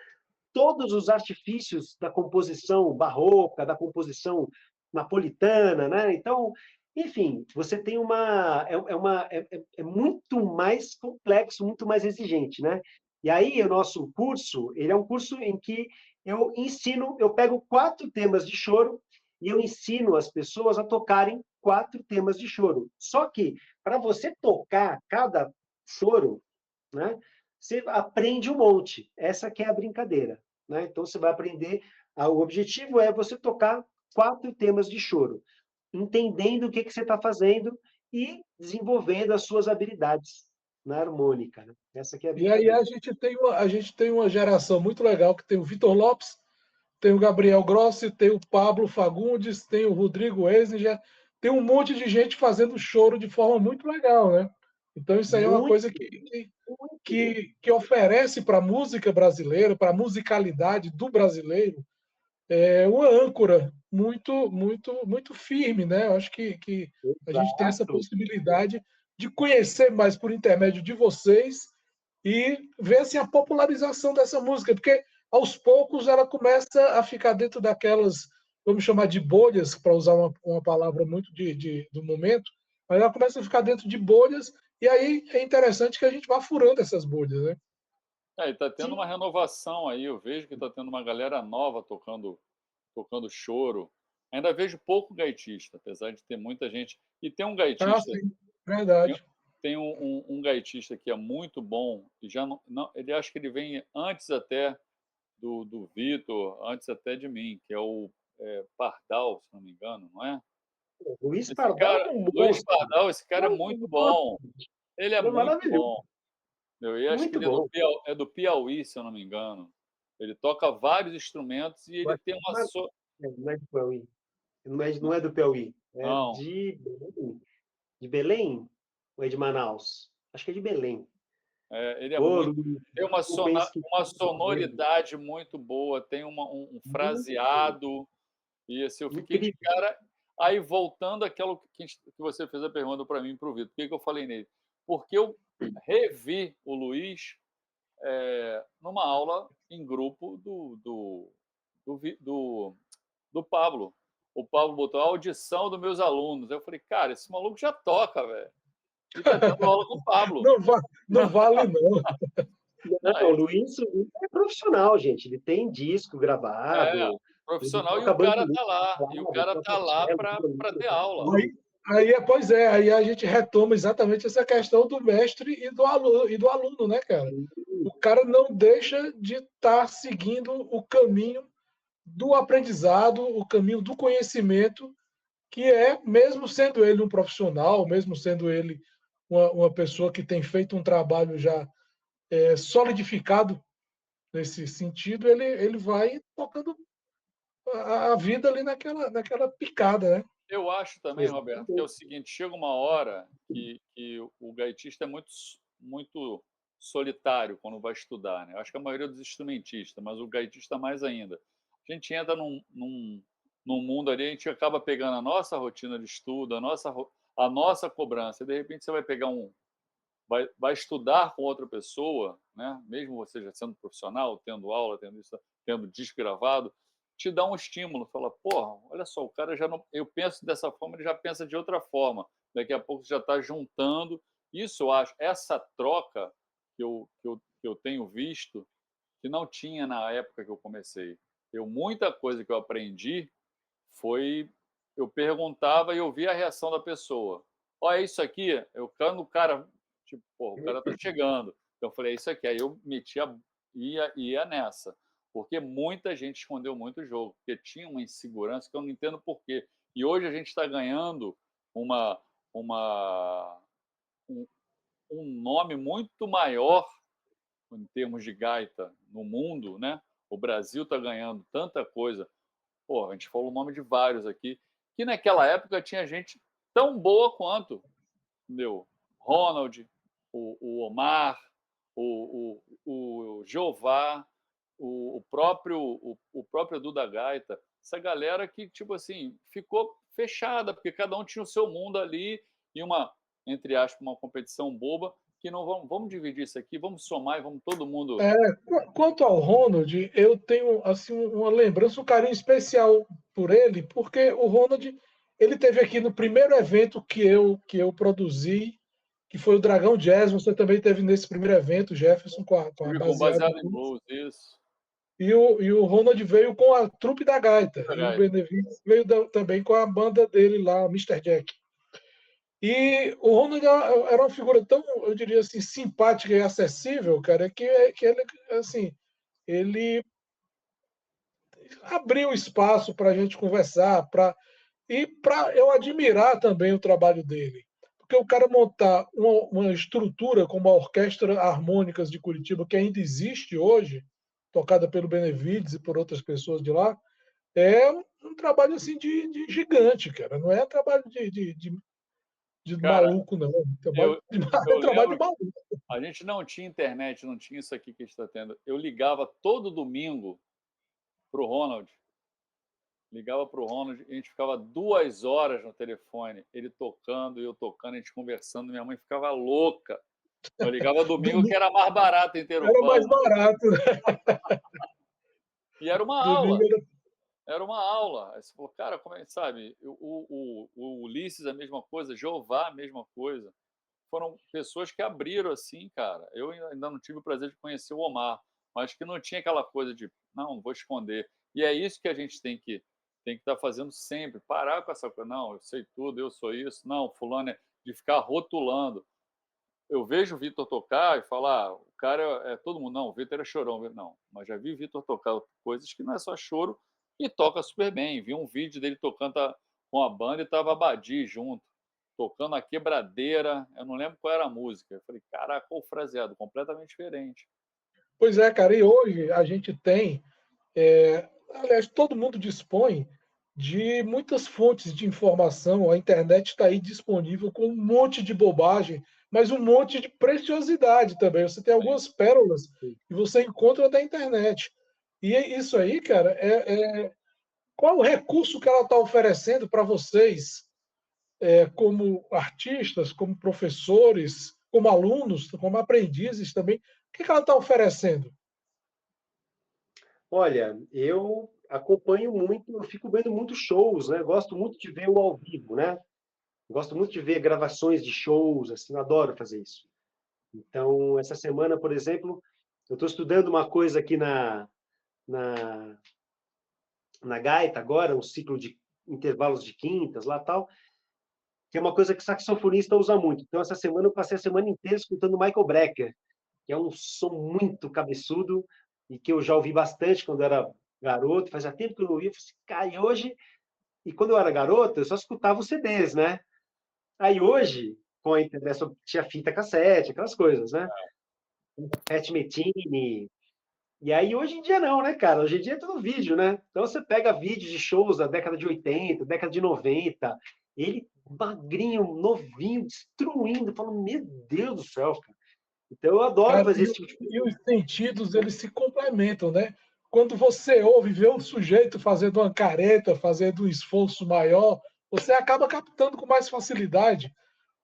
todos os artifícios da composição barroca, da composição napolitana, né? Então, enfim, você tem é muito mais complexo, muito mais exigente, né? E aí o nosso curso, ele é um curso em que eu pego 4 temas de choro e eu ensino as pessoas a tocarem 4 temas de choro. Só que para você tocar cada choro, né? Você aprende um monte. Essa que é a brincadeira, né? Então você vai aprender. O objetivo é você tocar 4 temas de choro, entendendo o que você está fazendo e desenvolvendo as suas habilidades na harmônica, né? Essa que é a E aí brincadeira. a gente tem uma geração muito legal que tem o Vitor Lopes, tem o Gabriel Grossi, tem o Pablo Fagundes, tem o Rodrigo Eisinger, tem um monte de gente fazendo choro de forma muito legal, né? Então isso aí é uma Muito, coisa muito. que oferece para a música brasileira, para a musicalidade do brasileiro, uma âncora muito firme, né? Eu acho que a gente tem essa Exato. possibilidade de conhecer mais por intermédio de vocês e ver assim, a popularização dessa música, porque aos poucos ela começa a ficar dentro daquelas, vamos chamar de bolhas, para usar uma palavra muito do momento, mas ela começa a ficar dentro de bolhas, e aí é interessante que a gente vá furando essas bolhas, né? É, e tá tendo uma Sim, renovação aí, eu vejo que tá tendo uma galera nova tocando choro. Ainda vejo pouco gaitista, apesar de ter muita gente. E tem um Ah, gaitista, sim, tem, verdade. tem um gaitista que é muito bom, e já ele acho que ele vem antes até do Vitor, antes até de mim, que é o Pardal, se não me engano, não é? Luiz Esse Pardal cara, é um Luiz monstro. Pardal, esse cara é muito Nossa, bom. Ele é ele é muito maravilhoso, bom. E acho que muito ele bom. É do Piauí, se eu não me engano. Ele toca vários instrumentos e Eu ele acho tem que uma. não é do Piauí. Não é do Piauí. É Não, de Belém ou é de Manaus? Acho que é de Belém. ele é Ô, muito. Luiz, Tem eu penso que uma sonoridade muito boa, tem um muito fraseado. E assim, eu fiquei de incrível. cara. Aí, voltando àquilo que você fez a pergunta para mim e para o Vitor, por que eu falei nele? Porque eu revi o Luiz numa aula em grupo do do Pablo. O Pablo botou a audição dos meus alunos. Eu falei, cara, esse maluco já toca, velho. E tá tendo aula com o Pablo. Não vale, não. Não, o Luiz é profissional, gente. Ele tem disco É, gravado, ele profissional, e toca o cara bandolim, tá lá. E o teclado, cara toca tá lá cello, para violino, ter toca aula. tudo. Pois é, aí a gente retoma exatamente essa questão do mestre e do aluno, né, cara? O cara não deixa de estar seguindo o caminho do aprendizado, o caminho do conhecimento, que é, mesmo sendo ele um profissional, mesmo sendo ele uma pessoa que tem feito um trabalho já solidificado nesse sentido, ele vai tocando a vida ali naquela picada, né? Eu acho também, Roberto, que é o Exatamente. seguinte: chega uma hora que o gaitista é muito solitário quando vai estudar, né? Eu acho que a maioria dos instrumentistas, mas o gaitista mais ainda. A gente entra num mundo ali, a gente acaba pegando a nossa rotina de estudo, a nossa cobrança, e de repente você vai pegar vai estudar com outra pessoa, né? Mesmo você já sendo profissional, tendo aula, tendo isso, tendo disco gravado, te dá um estímulo, fala, porra, olha só, o cara já não, eu penso dessa forma, ele já pensa de outra forma. Daqui a pouco já está juntando. Isso eu acho, essa troca que eu tenho visto, que não tinha na época que eu comecei. Muita coisa que eu aprendi foi, eu perguntava e eu via a reação da pessoa. Olha isso aqui, quando o cara, tipo, pô, o cara tá chegando. Então eu falei, é isso aqui. Aí eu ia nessa. Porque muita gente escondeu muito o jogo, porque tinha uma insegurança que eu não entendo por quê. E hoje a gente está ganhando uma, uma, um, um nome muito maior em termos de gaita no mundo, né? O Brasil está ganhando tanta coisa. Pô, a gente falou o nome de vários aqui, que naquela época tinha gente tão boa quanto, entendeu? Ronald, o Omar, o Jeová, o próprio Duda Gaita, essa galera que, tipo assim, ficou fechada, porque cada um tinha o seu mundo ali e entre aspas, uma competição boba, que não vamos dividir isso aqui, vamos somar e vamos todo mundo. Quanto ao Ronald, eu tenho assim uma lembrança, um carinho especial por ele, porque o Ronald ele teve aqui no primeiro evento que eu produzi, que foi o Dragão Jazz. Você também teve nesse primeiro evento, Jefferson, com a Tive com baseado em baseado em blues. blues, isso. E o Ronald veio com a trupe da gaita. Duda E o Gaita. Benevides veio também com a banda dele lá, Mr. Jack. E o Ronald era uma figura tão, eu diria assim, simpática e acessível, cara, que ele, assim, ele abriu espaço para a gente conversar, e para eu admirar também o trabalho dele. Porque porque o cara montar uma estrutura como a Orquestra Harmônicas de Curitiba, que ainda existe hoje, tocada pelo Benevides e por outras pessoas de lá, é um trabalho assim de gigante, cara. Não é trabalho de Cara, maluco, não. eu, É eu trabalho de lembro que maluco. a gente não tinha internet, não tinha isso aqui que a gente está tendo. Eu ligava todo domingo pro Ronald. Ligava pro Ronald e a gente ficava 2 horas no telefone. Ele tocando, eu tocando, a gente conversando. Minha mãe ficava louca. Eu ligava domingo, que Domingo era mais barato era mais Interurbano. barato, né? E era uma Domingo aula. era. Era uma aula. Aí você falou, cara, como é que sabe? O Ulisses, a mesma coisa. Jeová, a mesma coisa. Foram pessoas que abriram assim, cara. Eu ainda não tive o prazer de conhecer o Omar, mas que não tinha aquela coisa de, não, vou esconder. E é isso que a gente tem que estar fazendo sempre. Parar com essa coisa, não, eu sei tudo, eu sou isso. Não, fulano é de ficar rotulando. Eu vejo o Vitor tocar e falar, o cara é todo mundo, não, o Vitor é chorão. Não, mas já vi o Vitor tocar coisas que não é só choro e toca super bem. Vi um vídeo dele tocando com a banda e tava a Badi junto, tocando a quebradeira, eu não lembro qual era a música. Eu falei, caraca, o fraseado, completamente diferente. Pois é, cara, e hoje a gente tem, aliás, todo mundo dispõe de muitas fontes de informação. A internet está aí disponível com um monte de bobagem, mas um monte de preciosidade também. Você tem Sim, algumas pérolas Sim. que você encontra na internet. E isso aí, cara, qual o recurso que ela está oferecendo para vocês, como artistas, como professores, como alunos, como aprendizes também? O que ela está oferecendo? Olha, eu acompanho muito, eu fico vendo muitos shows, né? Gosto muito de ver o ao vivo, né? Gosto muito de ver gravações de shows, assim, eu adoro fazer isso. Então, essa semana, por exemplo, eu estou estudando uma coisa aqui na, na gaita agora, um ciclo de intervalos de quintas lá tal, que é uma coisa que saxofonista usa muito. Então, essa semana eu passei a semana inteira escutando Michael Brecker, que é um som muito cabeçudo e que eu já ouvi bastante quando era garoto, fazia tempo que eu não ouvia, eu falei assim, cara, e hoje... E quando eu era garoto, eu só escutava os CDs, né? Aí hoje, com a internet, só tinha fita cassete, aquelas coisas, né? Pat Metini. E aí, hoje em dia não, né, cara? Hoje em dia é tudo vídeo, né? Então você pega vídeos de shows da década de 80, década de 90, ele magrinho, novinho, destruindo, falando, meu Deus do céu, cara. Então eu adoro Cara, fazer esse tipo de e coisa. os sentidos, eles se complementam, né? Quando você ouve, vê um sujeito fazendo uma careta, fazendo um esforço maior, você acaba captando com mais facilidade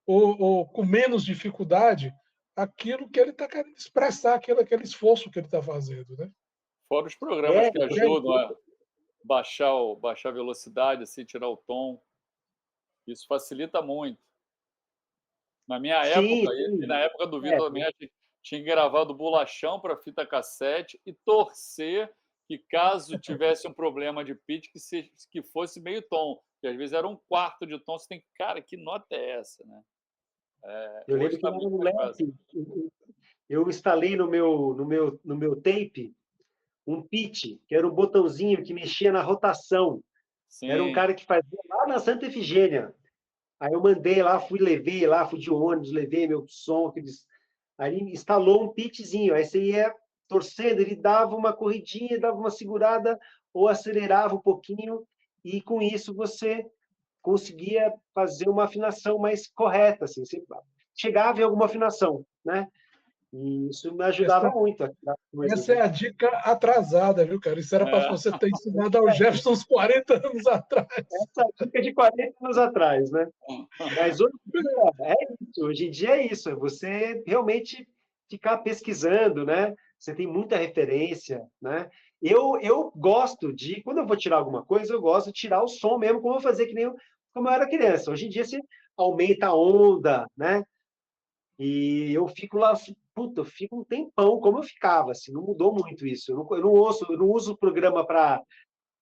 ou com menos dificuldade aquilo que ele está querendo expressar, aquele esforço que ele está fazendo, né? Fora os programas É, que ajudam a baixar a velocidade, assim, tirar o tom. Isso facilita muito. Na minha sim, época, e na sim. época do É, Vitor também, a gente tinha gravado bolachão para fita cassete e torcer que, caso tivesse um problema de pitch, que fosse meio tom. E às vezes era um quarto de tom. Você tem que, cara, que nota é essa, né? eu Hoje lembro que está eu era muito mais fácil. moleque, eu instalei no meu tape um pitch, que era um botãozinho que mexia na rotação. Era um Sim, cara que fazia lá na Santa Efigênia. Aí eu mandei lá, levei lá, fui de ônibus, levei meu som, aqueles... Aí ele instalou um pitchzinho, aí você ia torcendo, ele dava uma corridinha, dava uma segurada, ou acelerava um pouquinho, e com isso você conseguia fazer uma afinação mais correta, assim, você chegava em alguma afinação, né? E isso me ajudava Essa, muito a criar coisas, essa né? é a dica atrasada, viu, cara? Isso era para é, você ter ensinado ao Jefferson uns 40 anos atrás. Essa dica de 40 anos atrás, né? Mas hoje em dia é isso, hoje em dia é isso, é você realmente ficar pesquisando, né? Você tem muita referência, né? Eu gosto de, quando eu vou tirar alguma coisa, eu gosto de tirar o som mesmo, como eu fazia como eu era criança. Hoje em dia você aumenta a onda, né? E eu fico lá, assim, puta, eu fico um tempão como eu ficava, assim, não mudou muito isso. Eu não uso o programa para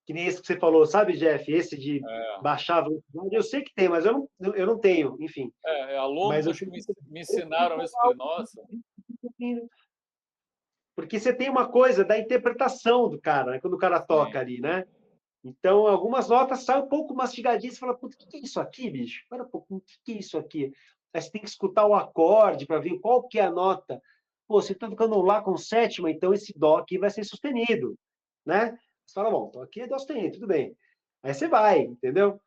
que nem esse que você falou, sabe, Jeff? Esse de é. baixar a velocidade, eu sei que tem, mas eu não tenho, enfim. Mas eu Alunos que sei me ensinaram isso. Falei, nossa, que porque você tem uma coisa da interpretação do cara, né, quando o cara sim. toca ali, né? Então, algumas notas saem um pouco mastigadinhas, você fala, puta, o que é isso aqui, bicho? Espera um pouco, o que é isso aqui? Aí você tem que escutar o acorde para ver qual que é a nota. Pô, você está tocando um Lá com sétima, então esse Dó aqui vai ser sustenido, né? Você fala, bom, então aqui é Dó sustenido, tudo bem. Aí você vai, entendeu?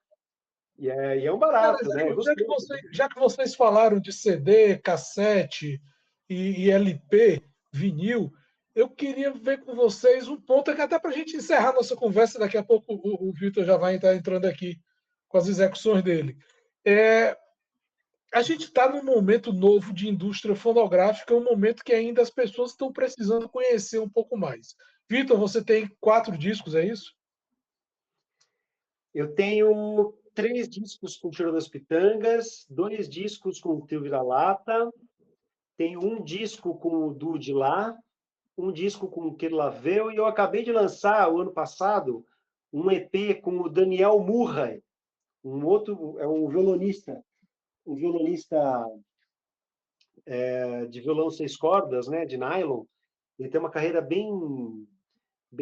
E é um Cara, barato, né? É gostoso. já que vocês falaram de CD, cassete e LP, vinil, eu queria ver com vocês um ponto que até para a gente encerrar nossa conversa, daqui a pouco o Vitor já vai estar entrando aqui com as execuções dele. É, a gente está num momento novo de indústria fonográfica, um momento que ainda as pessoas estão precisando conhecer um pouco mais. Vitor, você tem 4 discos, é isso? Eu tenho 3 discos com o Tiro das Pitangas, 2 discos com o Trio Vira-Lata, tenho um disco com o Dude lá, um disco com o Kirlavel, e eu acabei de lançar, o ano passado, um EP com o Daniel Murray, um outro, é um violonista de violão 6 cordas, né, de nylon. Ele tem uma carreira bem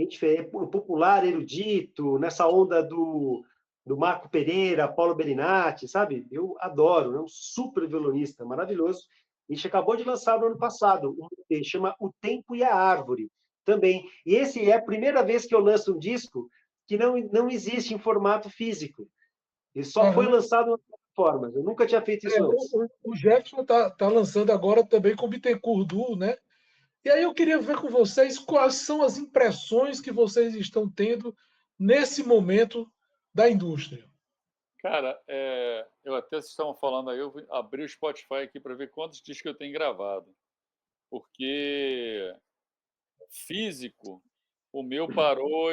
diferente, popular, erudito, nessa onda do Marco Pereira, Paulo Bellinati, sabe? Eu adoro, é um super violonista, maravilhoso. A gente acabou de lançar no ano passado, um EP, chama O Tempo e a Árvore, também. E esse é a primeira vez que eu lanço um disco que não existe em formato físico. Ele só foi Uhum. lançado nas plataformas. Eu nunca tinha feito isso antes. O Jefferson tá lançando agora também com o Bittencourt Duo, né? E aí eu queria ver com vocês quais são as impressões que vocês estão tendo nesse momento da indústria. Cara, eu até vocês estavam falando aí, eu abri o Spotify aqui para ver quantos discos eu tenho gravado. Porque físico, o meu parou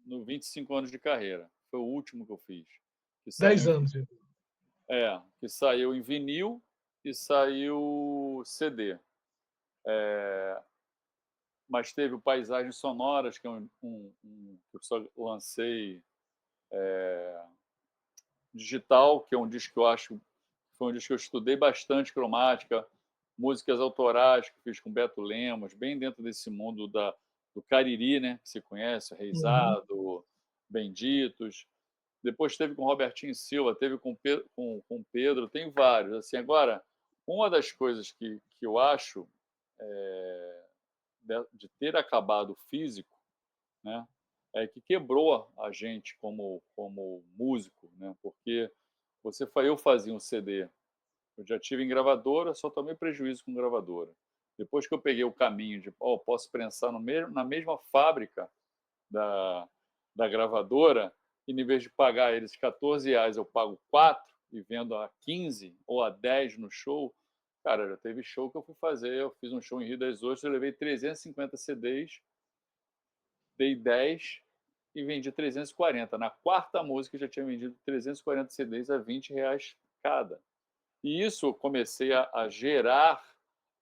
no 25 anos de carreira. Foi o último que eu fiz. Que 10 saiu, anos. que saiu em vinil e saiu CD. Mas teve o Paisagens Sonoras, que é que eu só lancei digital, que é um disco que eu acho foi um disco que eu estudei bastante cromática, músicas autorais que eu fiz com Beto Lemos, bem dentro desse mundo do Cariri, né, que você conhece, Uhum. Reisado, Benditos. Depois teve com Robertinho Silva, teve com Pedro, tem vários. Assim, agora, uma das coisas que eu acho de ter acabado o físico, né, é que quebrou a gente como músico, né, porque eu fazia um CD, eu já tive em gravadora, só tomei prejuízo com gravadora. Depois que eu peguei o caminho de, posso prensar na mesma fábrica da, da gravadora, e em vez de pagar eles R$ 14, eu pago 4 e vendo a 15 ou a 10 no show. Cara, já teve show que eu fui fazer, eu fiz um show em Rio das Ostras, eu levei 350 CDs, dei 10 e vendi 340. Na quarta música eu já tinha vendido 340 CDs a R$ 20 cada. E isso eu comecei a gerar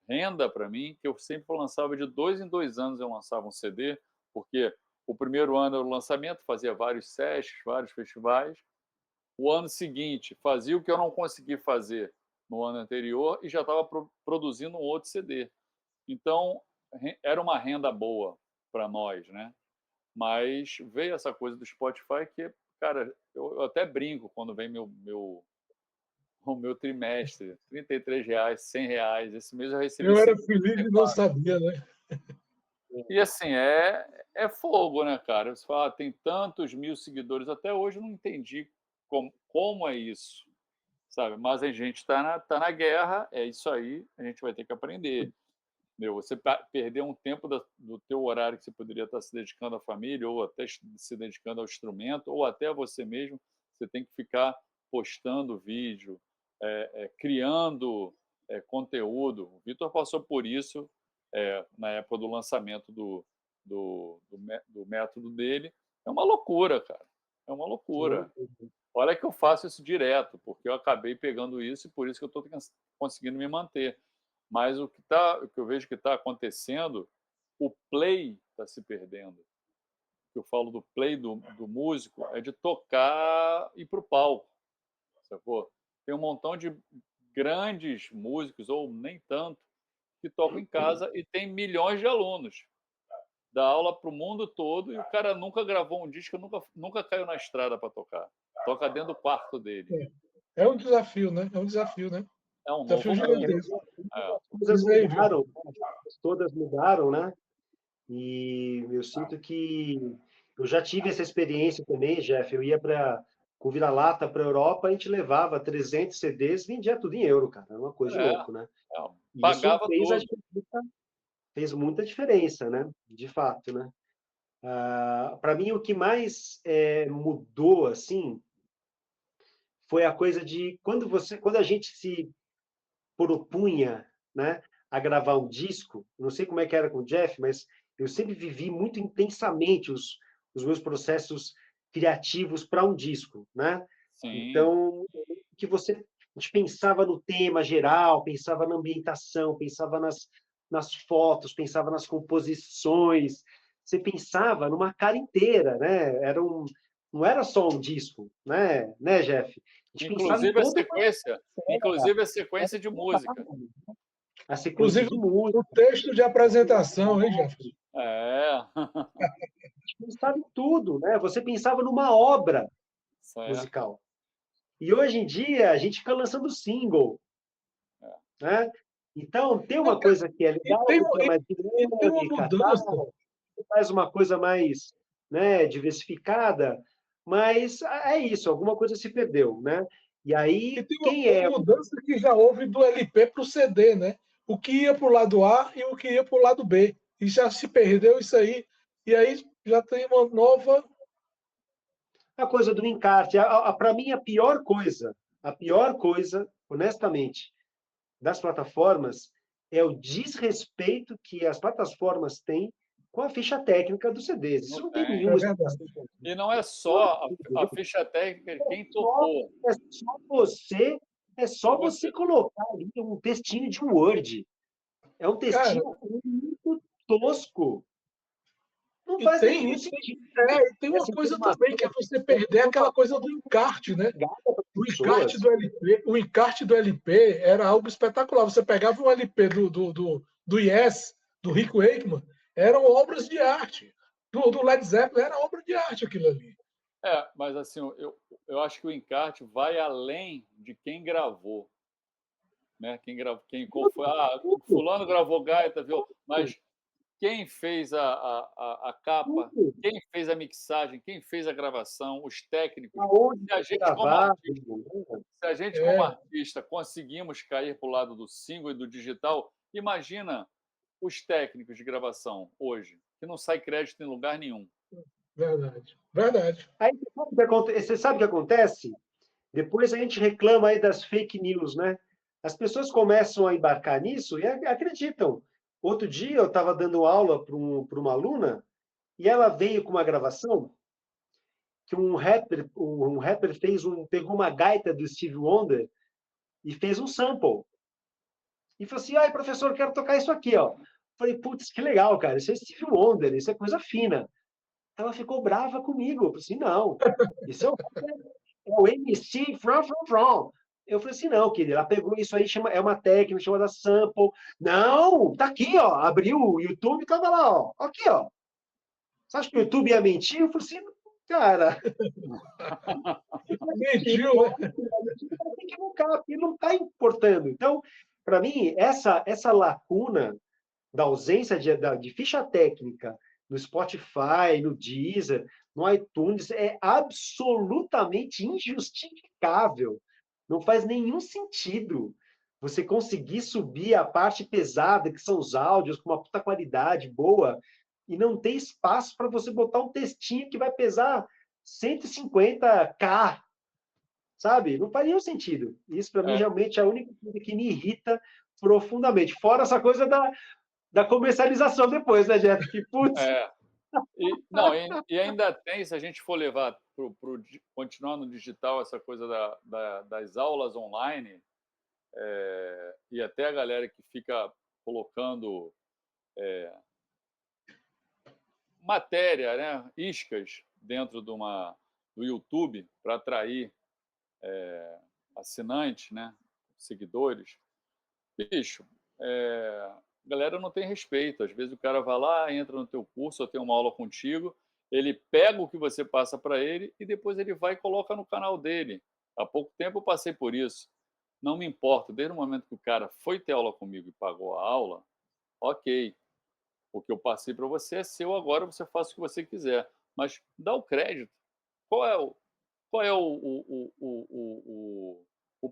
renda para mim, que eu sempre lançava de 2 em 2 anos, eu lançava um CD, porque o primeiro ano era o lançamento, fazia vários sessions, vários festivais. O ano seguinte, fazia o que eu não consegui fazer no ano anterior e já estava produzindo um outro CD. Então, era uma renda boa para nós, né? Mas veio essa coisa do Spotify que, cara, eu até brinco quando vem o meu trimestre, R$ 33, R$ 100. Esse mês eu recebi Eu era 50. feliz e não sabia, né? E assim, é fogo, né, cara? Você fala, tem tantos mil seguidores, até hoje eu não entendi como é isso, sabe? Mas a gente tá na guerra, é isso aí, a gente vai ter que aprender. Meu, você perder um tempo do teu horário que você poderia estar se dedicando à família, ou até se dedicando ao instrumento, ou até a você mesmo, você tem que ficar postando vídeo, criando conteúdo. O Vitor passou por isso na época do lançamento do método dele. É uma loucura, cara. É uma loucura. Olha que eu faço isso direto, porque eu acabei pegando isso e por isso que eu estou conseguindo me manter. Mas o que eu vejo que está acontecendo, o play está se perdendo. O que eu falo do play do músico é de tocar e ir para o palco. Sacou? Tem um montão de grandes músicos, ou nem tanto, que tocam em casa e tem milhões de alunos. Dá aula para o mundo todo e o cara nunca gravou um disco, nunca caiu na estrada para tocar. Toca dentro do quarto dele. É um desafio, né? É um desafio, né? É um Desafio novo mundo. gigantesco. É. As coisas Diz aí, João. mudaram, todas mudaram, né? E eu sinto que eu já tive essa experiência também, Jeff. Eu ia com vira-lata para a Europa, a gente levava 300 CDs, vendia tudo em euro, cara. Era uma coisa de É, louco, né? é. E isso Pagava tudo. fez muita diferença, né? De fato, né? Para mim, o que mais mudou, assim, foi a coisa de quando a gente se propunha, né, a gravar um disco. Não sei como é que era com o Jeff, mas eu sempre vivi muito intensamente os meus processos criativos para um disco, né? Sim. Então, que a gente pensava no tema geral, pensava na ambientação, pensava nas fotos, pensava nas composições, você pensava numa cara inteira, né? Não era só um disco, né, Jeff? A gente pensava em Inclusive a toda sequência, inclusive a sequência de música. a sequência Inclusive, de música. o texto de apresentação, hein, Jefferson? É. A gente pensava em tudo, né? Você pensava numa obra Certo. musical. E hoje em dia a gente fica lançando single, É. né? Então tem uma coisa que é E legal, tem, que é mais e tem uma dinâmica, mudança. tal, faz uma coisa mais, né, diversificada, mas é isso, alguma coisa se perdeu, né? E E aí tem quem uma é mudança que já houve do LP para o CD, né? O que ia para o lado A e o que ia para o lado B. E já se perdeu isso aí. E aí já tem uma nova. a coisa do encarte? Para mim a pior coisa, honestamente, das plataformas é o desrespeito que as plataformas têm com a ficha técnica dos CDs. Isso Não não tem tem. É nenhuma verdade. explicação. E não é só a ficha técnica de quem Só, tocou. é só você, é só você Você, colocar ali um textinho de Word. É um Cara, textinho muito tosco. Não e faz tem, nenhum e tem, sentido. tem uma Essa coisa informação também, que é você perder aquela coisa do encarte, né? chegada para as O encarte pessoas. do LP, o encarte do LP era algo espetacular. Você pegava um LP do Yes, do Rick Wakeman, eram obras de arte. Do Led Zeppelin era obra de arte aquilo ali. mas assim, eu acho que o encarte vai além de quem gravou, né? Quem gravou, qual foi? Tudo, Fulano gravou gaita, viu? Mas quem fez a capa, tudo. quem fez a mixagem, quem fez a gravação, os técnicos. Aonde Se a foi gente, como gravado, artista, né? se a gente, como É, artista, conseguimos cair para o lado do single e do digital, imagina os técnicos de gravação hoje, que não sai crédito em lugar nenhum. verdade. Verdade. Aí você sabe o que acontece? Depois a gente reclama aí das fake news, né? As pessoas começam a embarcar nisso e acreditam. Outro dia eu estava dando aula para uma aluna e ela veio com uma gravação que um rapper pegou uma gaita do Steve Wonder e fez um sample. E falou assim: ai, professor, eu quero tocar isso aqui, ó. Falei, putz, que legal, cara. Isso é Steve Wonder, isso é coisa fina. Ela ficou brava comigo. Eu falei assim: não, isso é o MC from. Eu falei assim: não, querida, ela pegou isso aí, é uma técnica chamada sample. Não, tá aqui, ó. Abriu o YouTube e tava lá, ó. Aqui, ó. Você acha que o YouTube ia mentir? Eu falei assim, cara, Mentiu, né? tem que evocar, porque não está importando. Então, para mim, essa lacuna da ausência de ficha técnica no Spotify, no Deezer, no iTunes, é absolutamente injustificável. Não faz nenhum sentido você conseguir subir a parte pesada, que são os áudios, com uma puta qualidade boa, e não ter espaço para você botar um textinho que vai pesar 150K, sabe? Não faz nenhum sentido. Isso, para mim, É, realmente é a única coisa que me irrita profundamente. Fora essa coisa da comercialização depois, né, Jeff? Que, putz, é. Não, e ainda tem, se a gente for levar continuar no digital, essa coisa das aulas online, e até a galera que fica colocando matéria, né, iscas dentro do YouTube para atrair assinantes, né, seguidores. Bicho, a galera não tem respeito. Às vezes o cara vai lá, entra no teu curso, ou tem uma aula contigo, ele pega o que você passa para ele e depois ele vai e coloca no canal dele. Há pouco tempo eu passei por isso. Não me importo, desde o momento que o cara foi ter aula comigo e pagou a aula, ok. O que eu passei para você é seu, agora você faz o que você quiser. Mas dá o crédito. Qual é o, qual é o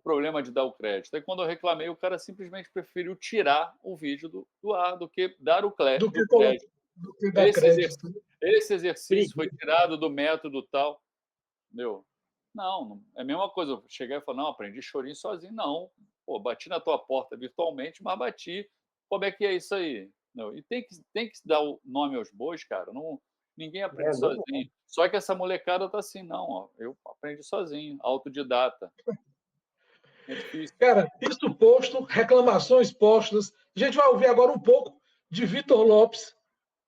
problema de dar o crédito? Aí quando eu reclamei, o cara simplesmente preferiu tirar o vídeo do ar do que dar Do do que, colo- crédito. do que dar Esse, crédito. esse exercício foi Perigo. tirado do método tal. Meu, é a mesma coisa eu chegar e falar: "Não, aprendi chorinho sozinho". Não, pô, bati na tua porta virtualmente, mas bati. Como é que é isso aí? Não, e tem que dar o nome aos bois, cara, não, ninguém aprende Não, sozinho. Só que essa molecada tá assim: "Não, ó, eu aprendi sozinho, autodidata". É difícil. Cara, isso posto, reclamações postas. A gente vai ouvir agora um pouco de Vitor Lopes,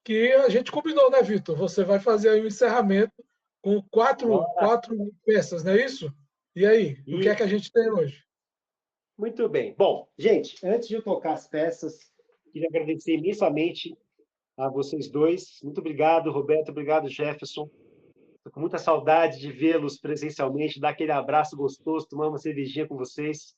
que a gente combinou, né, Vitor? Você vai fazer aí o encerramento com bora. quatro peças, não é isso? E aí, o que é E que a gente tem hoje? muito bem. Bom, gente, antes de eu tocar as peças, queria agradecer imensamente a vocês dois. Muito obrigado, Roberto. Obrigado, Jefferson. Estou com muita saudade de vê-los presencialmente, dar aquele abraço gostoso, tomar uma cervejinha com vocês.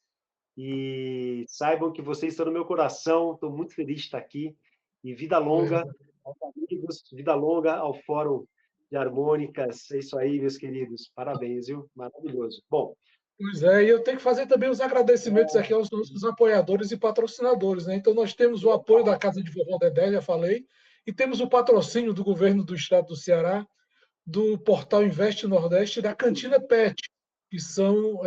E saibam que vocês estão no meu coração. Estou muito feliz de estar aqui. E vida longa aos amigos, vida longa ao Fórum de Harmônicas. É isso aí, meus queridos. Parabéns, viu? Maravilhoso. Bom, Pois é, e eu tenho que fazer também os agradecimentos aqui aos nossos apoiadores e patrocinadores, né? Então, nós temos o apoio da Casa de Vovó Dedé, já falei, e temos o patrocínio do governo do estado do Ceará, do portal Investe Nordeste e da Cantina Pet, que são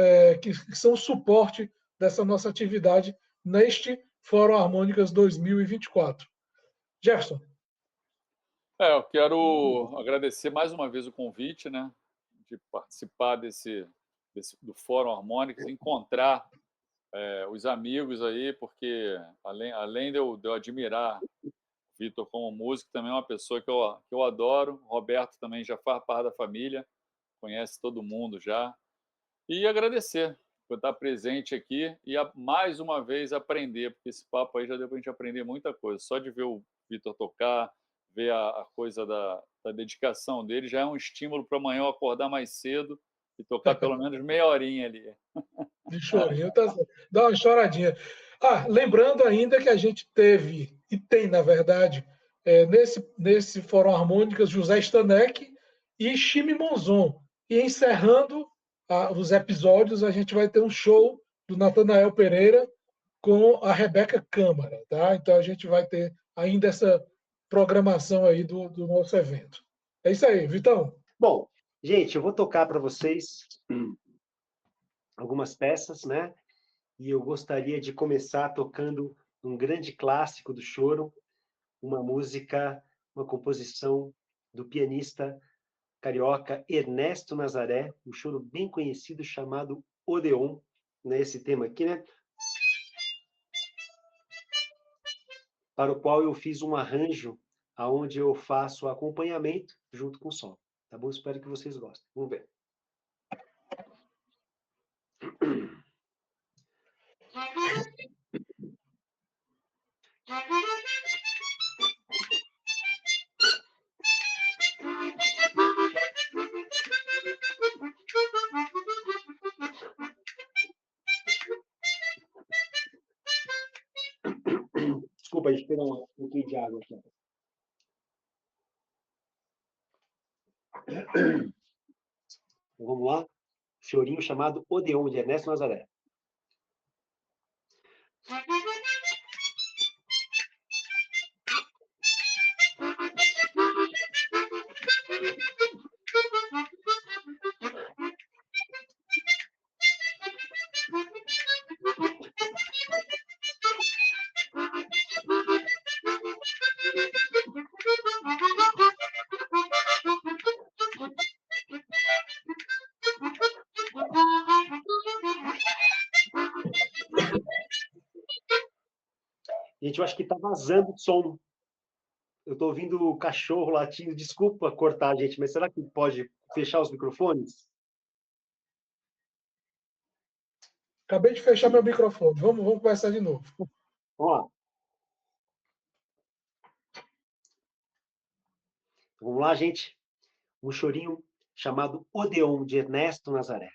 o suporte dessa nossa atividade neste Fórum Harmônicas 2024. Jefferson, Eu quero agradecer mais uma vez o convite, né, de participar do Fórum Harmônicos, encontrar, os amigos aí, porque além de eu admirar Vitor como músico, também é uma pessoa que eu adoro. Roberto também já faz parte da família, conhece todo mundo já. E agradecer por estar presente aqui e mais uma vez aprender, porque esse papo aí já deu para a gente aprender muita coisa. Só de ver o Vitor tocar, ver a coisa da dedicação dele, já é um estímulo para amanhã eu acordar mais cedo e tocar pelo menos meia horinha ali. de chorinho, tá certo. Dá uma choradinha. Ah, lembrando ainda que a gente teve, e tem, na verdade, nesse Fórum Harmônicas, José Stanek e Chime Monzon. E encerrando os episódios, a gente vai ter um show do Natanael Pereira com a Rebeca Câmara, tá? Então a gente vai ter ainda essa programação aí do nosso evento. É isso aí, Vitão. bom, gente, eu vou tocar para vocês algumas peças, né? E eu gostaria de começar tocando um grande clássico do choro, uma música, uma composição do pianista carioca Ernesto Nazaré, um choro bem conhecido chamado Odeon, né? Esse tema aqui, né? Para o qual eu fiz um arranjo aonde eu faço acompanhamento junto com o som. Tá bom? Espero que vocês gostem. Vamos ver. Desculpa, a gente pegar um pouquinho de água aqui. Então, vamos lá. Chorinho chamado Odeon, de Ernesto Nazaré. Gente, eu acho que está vazando de som. Eu estou ouvindo o cachorro latindo. Desculpa cortar, gente, mas será que pode fechar os microfones? Acabei de fechar meu microfone. Vamos começar de novo. Vamos lá. Vamos lá, gente. Um chorinho chamado Odeon, de Ernesto Nazaré.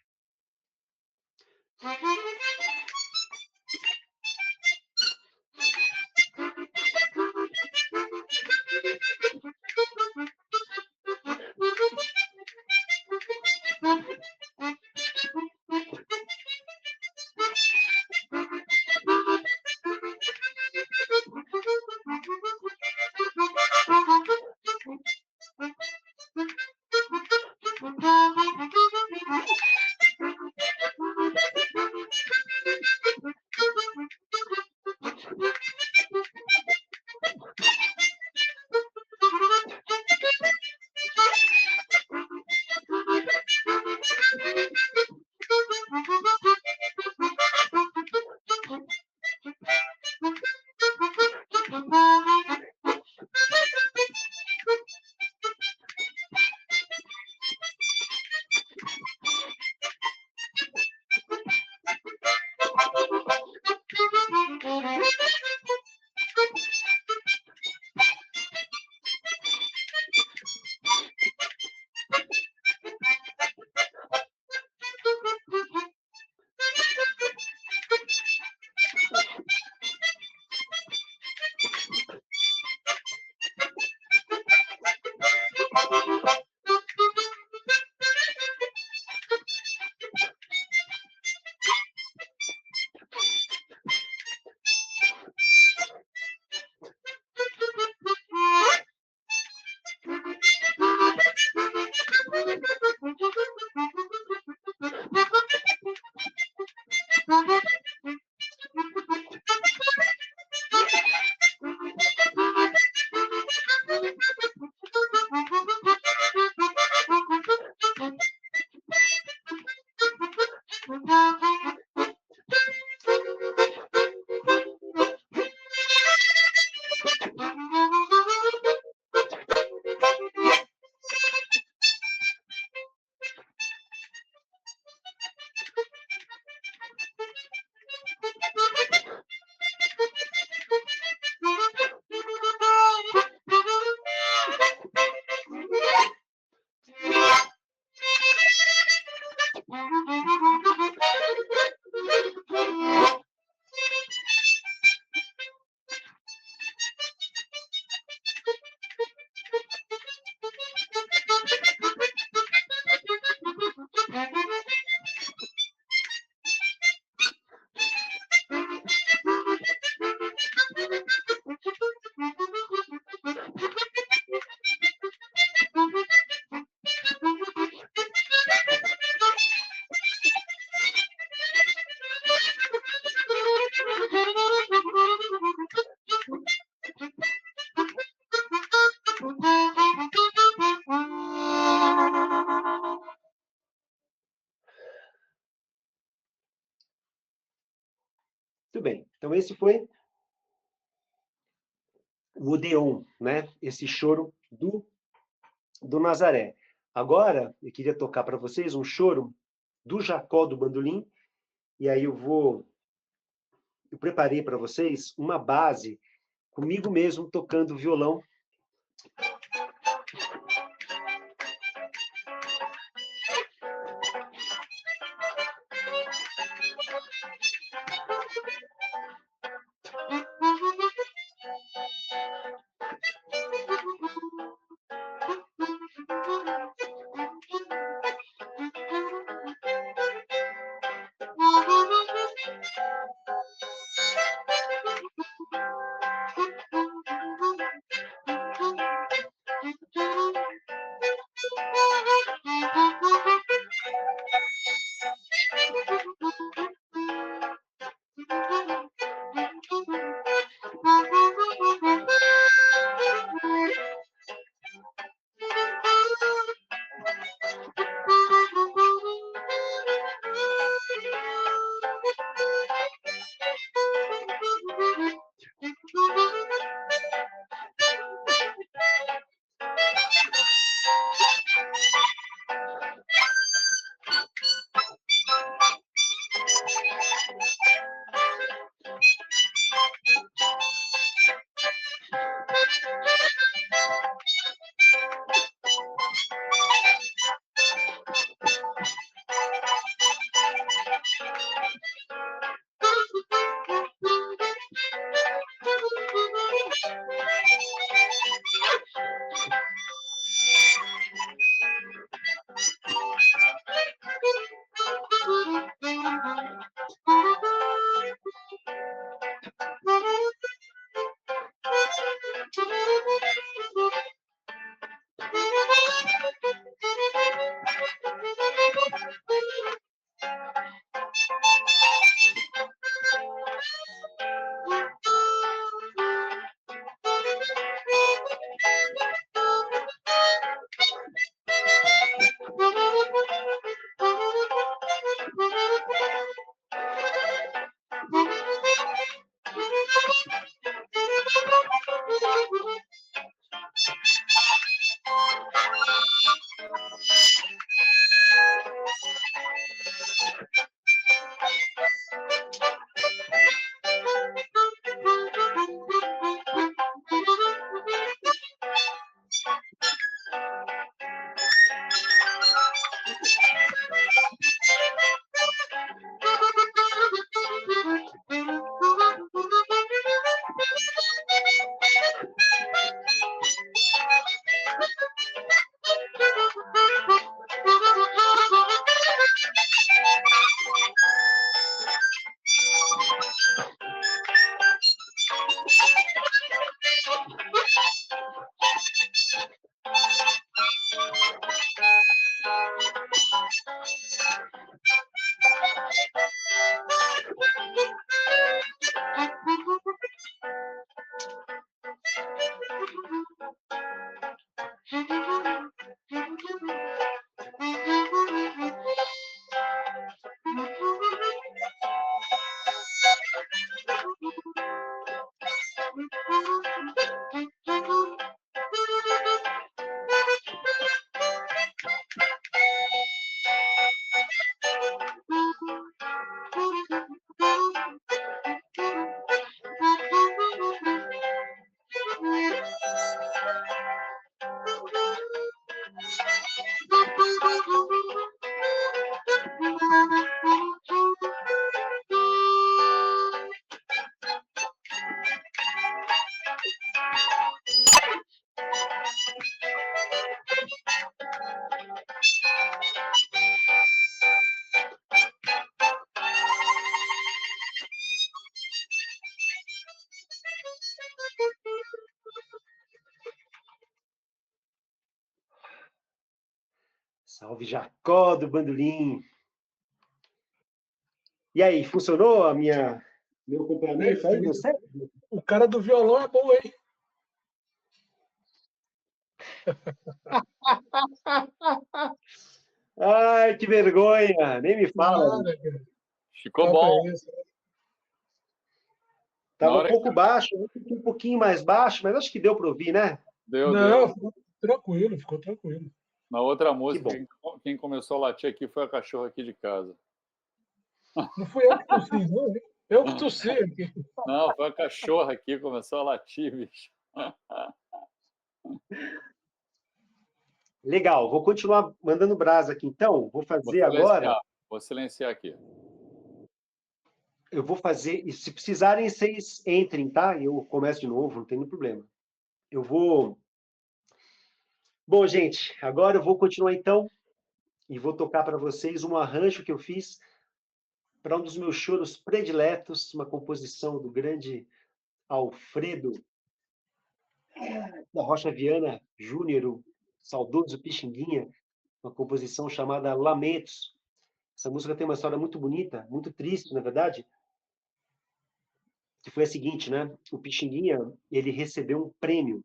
Muito bem. Então, esse foi o Odeon, né? Esse choro do Nazaré. Agora, eu queria tocar para vocês um choro do Jacó do Bandolim, e aí eu preparei para vocês uma base comigo mesmo tocando violão. Salve Jacó do Bandolim. E aí, funcionou meu acompanhamento aí? Deu certo? O cara do violão é bom, hein? Ai, que vergonha! Nem me fala. Nada, cara. Ficou Toca bom. isso. Na Tava um hora pouco baixo, um pouquinho mais baixo, mas acho que deu para ouvir, né? Deu. Não, ficou tranquilo, ficou tranquilo. Na outra Que música, bom. quem começou a latir aqui foi a cachorra aqui de casa. Não fui eu que tossi, não, hein? Eu que tossi aqui. Não, foi a cachorra aqui que começou a latir, bicho. Legal, vou continuar mandando brasa aqui então. Vou fazer agora. Vou silenciar aqui. Eu vou fazer. E se precisarem, vocês entrem, tá? Eu começo de novo, não tem nenhum problema. Eu vou. Bom, gente, agora eu vou continuar então e vou tocar para vocês um arranjo que eu fiz para um dos meus choros prediletos, uma composição do grande Alfredo da Rocha Viana Júnior, o saudoso Pixinguinha, uma composição chamada Lamentos. Essa música tem uma história muito bonita, muito triste, na verdade, que foi a seguinte, né? O Pixinguinha, ele recebeu um prêmio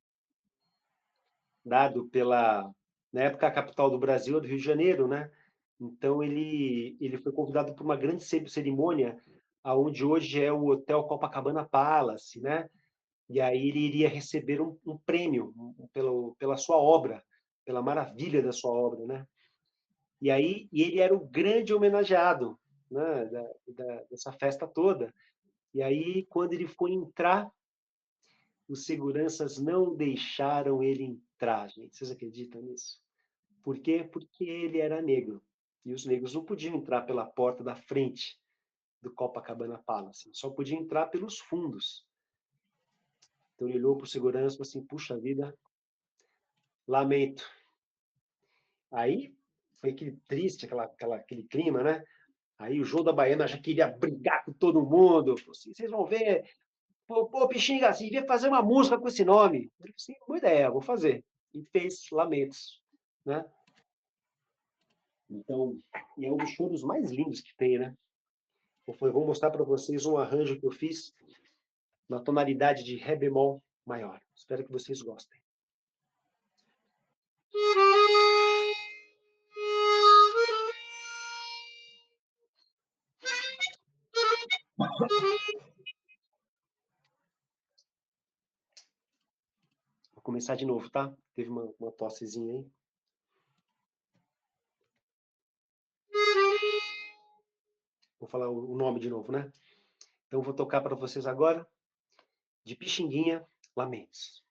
dado pela, na época, a capital do Brasil, do Rio de Janeiro, né? Então, ele foi convidado para uma grande cerimônia, aonde hoje é o Hotel Copacabana Palace, né? E aí ele iria receber um prêmio pela sua obra, pela maravilha da sua obra, né? E aí ele era o grande homenageado, né, dessa festa toda. E aí, quando ele foi entrar, os seguranças não deixaram ele entrar, gente. Vocês acreditam nisso? Por quê? Porque ele era negro. E os negros não podiam entrar pela porta da frente do Copacabana Palace. Só podiam entrar pelos fundos. Então ele olhou para o segurança e falou assim, puxa vida, lamento. Aí foi aquele triste, aquele clima, né? Aí o João da Baiana já queria brigar com todo mundo. Falou assim, vocês vão ver, pô, Pixinga, assim, devia fazer uma música com esse nome. Ele falou assim, boa ideia, vou fazer. E fez Lamentos, né? Então, é um dos choros mais lindos que tem, né? Vou mostrar para vocês um arranjo que eu fiz na tonalidade de Ré bemol maior. Espero que vocês gostem. Vou começar de novo, tá? Teve uma tossezinha aí. Vou falar o nome de novo, né? Então, vou tocar para vocês agora, de Pixinguinha, Lamentos.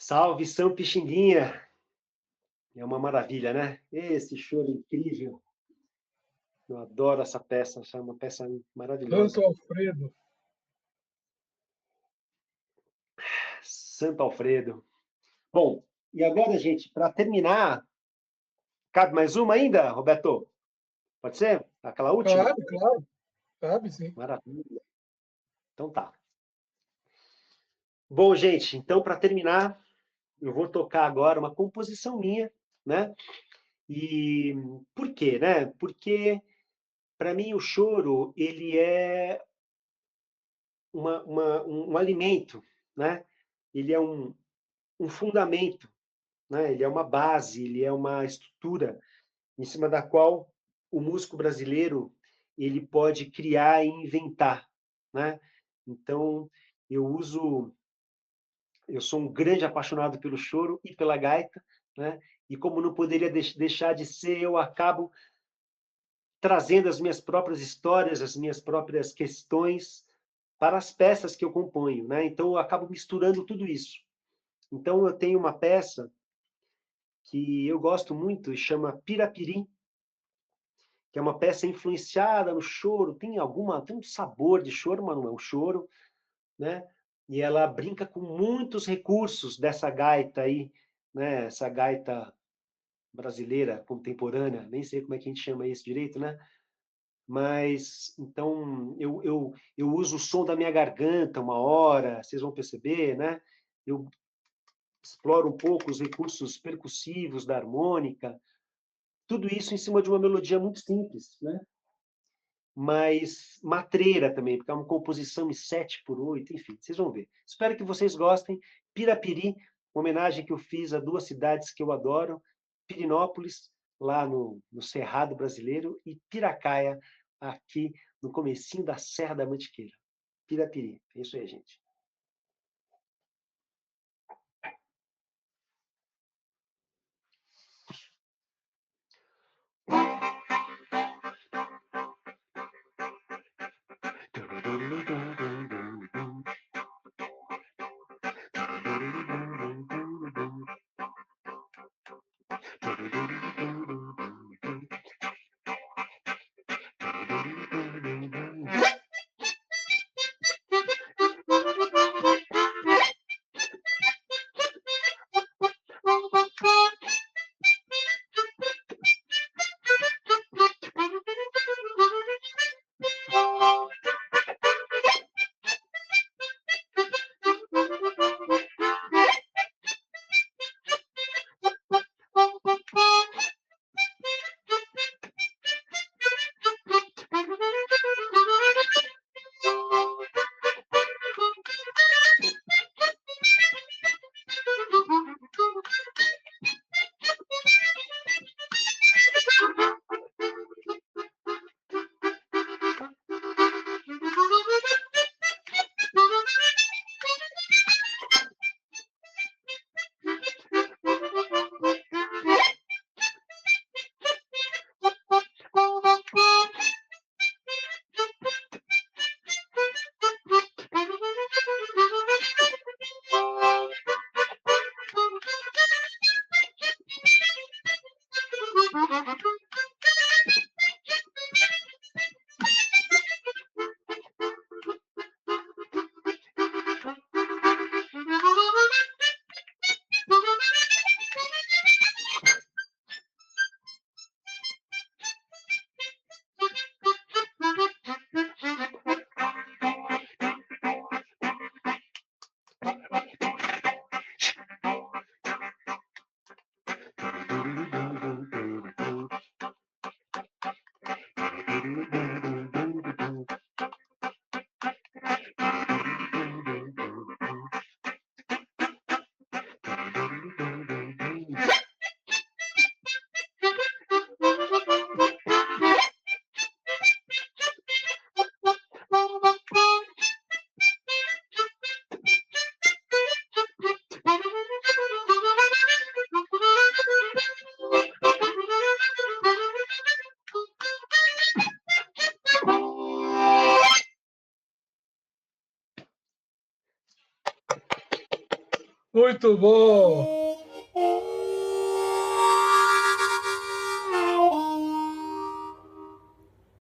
Salve São Pixinguinha! É uma maravilha, né? Esse choro incrível. Eu adoro essa peça, é uma peça maravilhosa. Santo Alfredo. Santo Alfredo. Bom, e agora, gente, para terminar, cabe mais uma ainda, Roberto? Pode ser? Aquela última? Cabe, claro. Cabe, sim. Maravilha. Então tá. Bom, gente, então para terminar, eu vou tocar agora uma composição minha, né? E por quê, né? Porque para mim o choro ele é um alimento, né? Ele é um fundamento, né? Ele é uma base, ele é uma estrutura em cima da qual o músico brasileiro ele pode criar e inventar, né? Então eu sou um grande apaixonado pelo choro e pela gaita, né? E como não poderia deixar de ser, eu acabo trazendo as minhas próprias histórias, as minhas próprias questões para as peças que eu componho, né? Então eu acabo misturando tudo isso. Então eu tenho uma peça que eu gosto muito e chama Pirapiri, que é uma peça influenciada no choro, tem um sabor de choro, mas não é um choro, né? E ela brinca com muitos recursos dessa gaita aí, né? Essa gaita brasileira contemporânea, nem sei como é que a gente chama isso direito, né? Mas então eu uso o som da minha garganta uma hora, vocês vão perceber, né? Eu exploro um pouco os recursos percussivos da harmônica, tudo isso em cima de uma melodia muito simples, né? Mas matreira também, porque é uma composição em 7/8, enfim, vocês vão ver. Espero que vocês gostem. Pirapiri, uma homenagem que eu fiz a duas cidades que eu adoro, Pirinópolis, lá no Cerrado Brasileiro, e Piracaia, aqui no comecinho da Serra da Mantiqueira. Pirapiri, é isso aí, gente. Muito bom!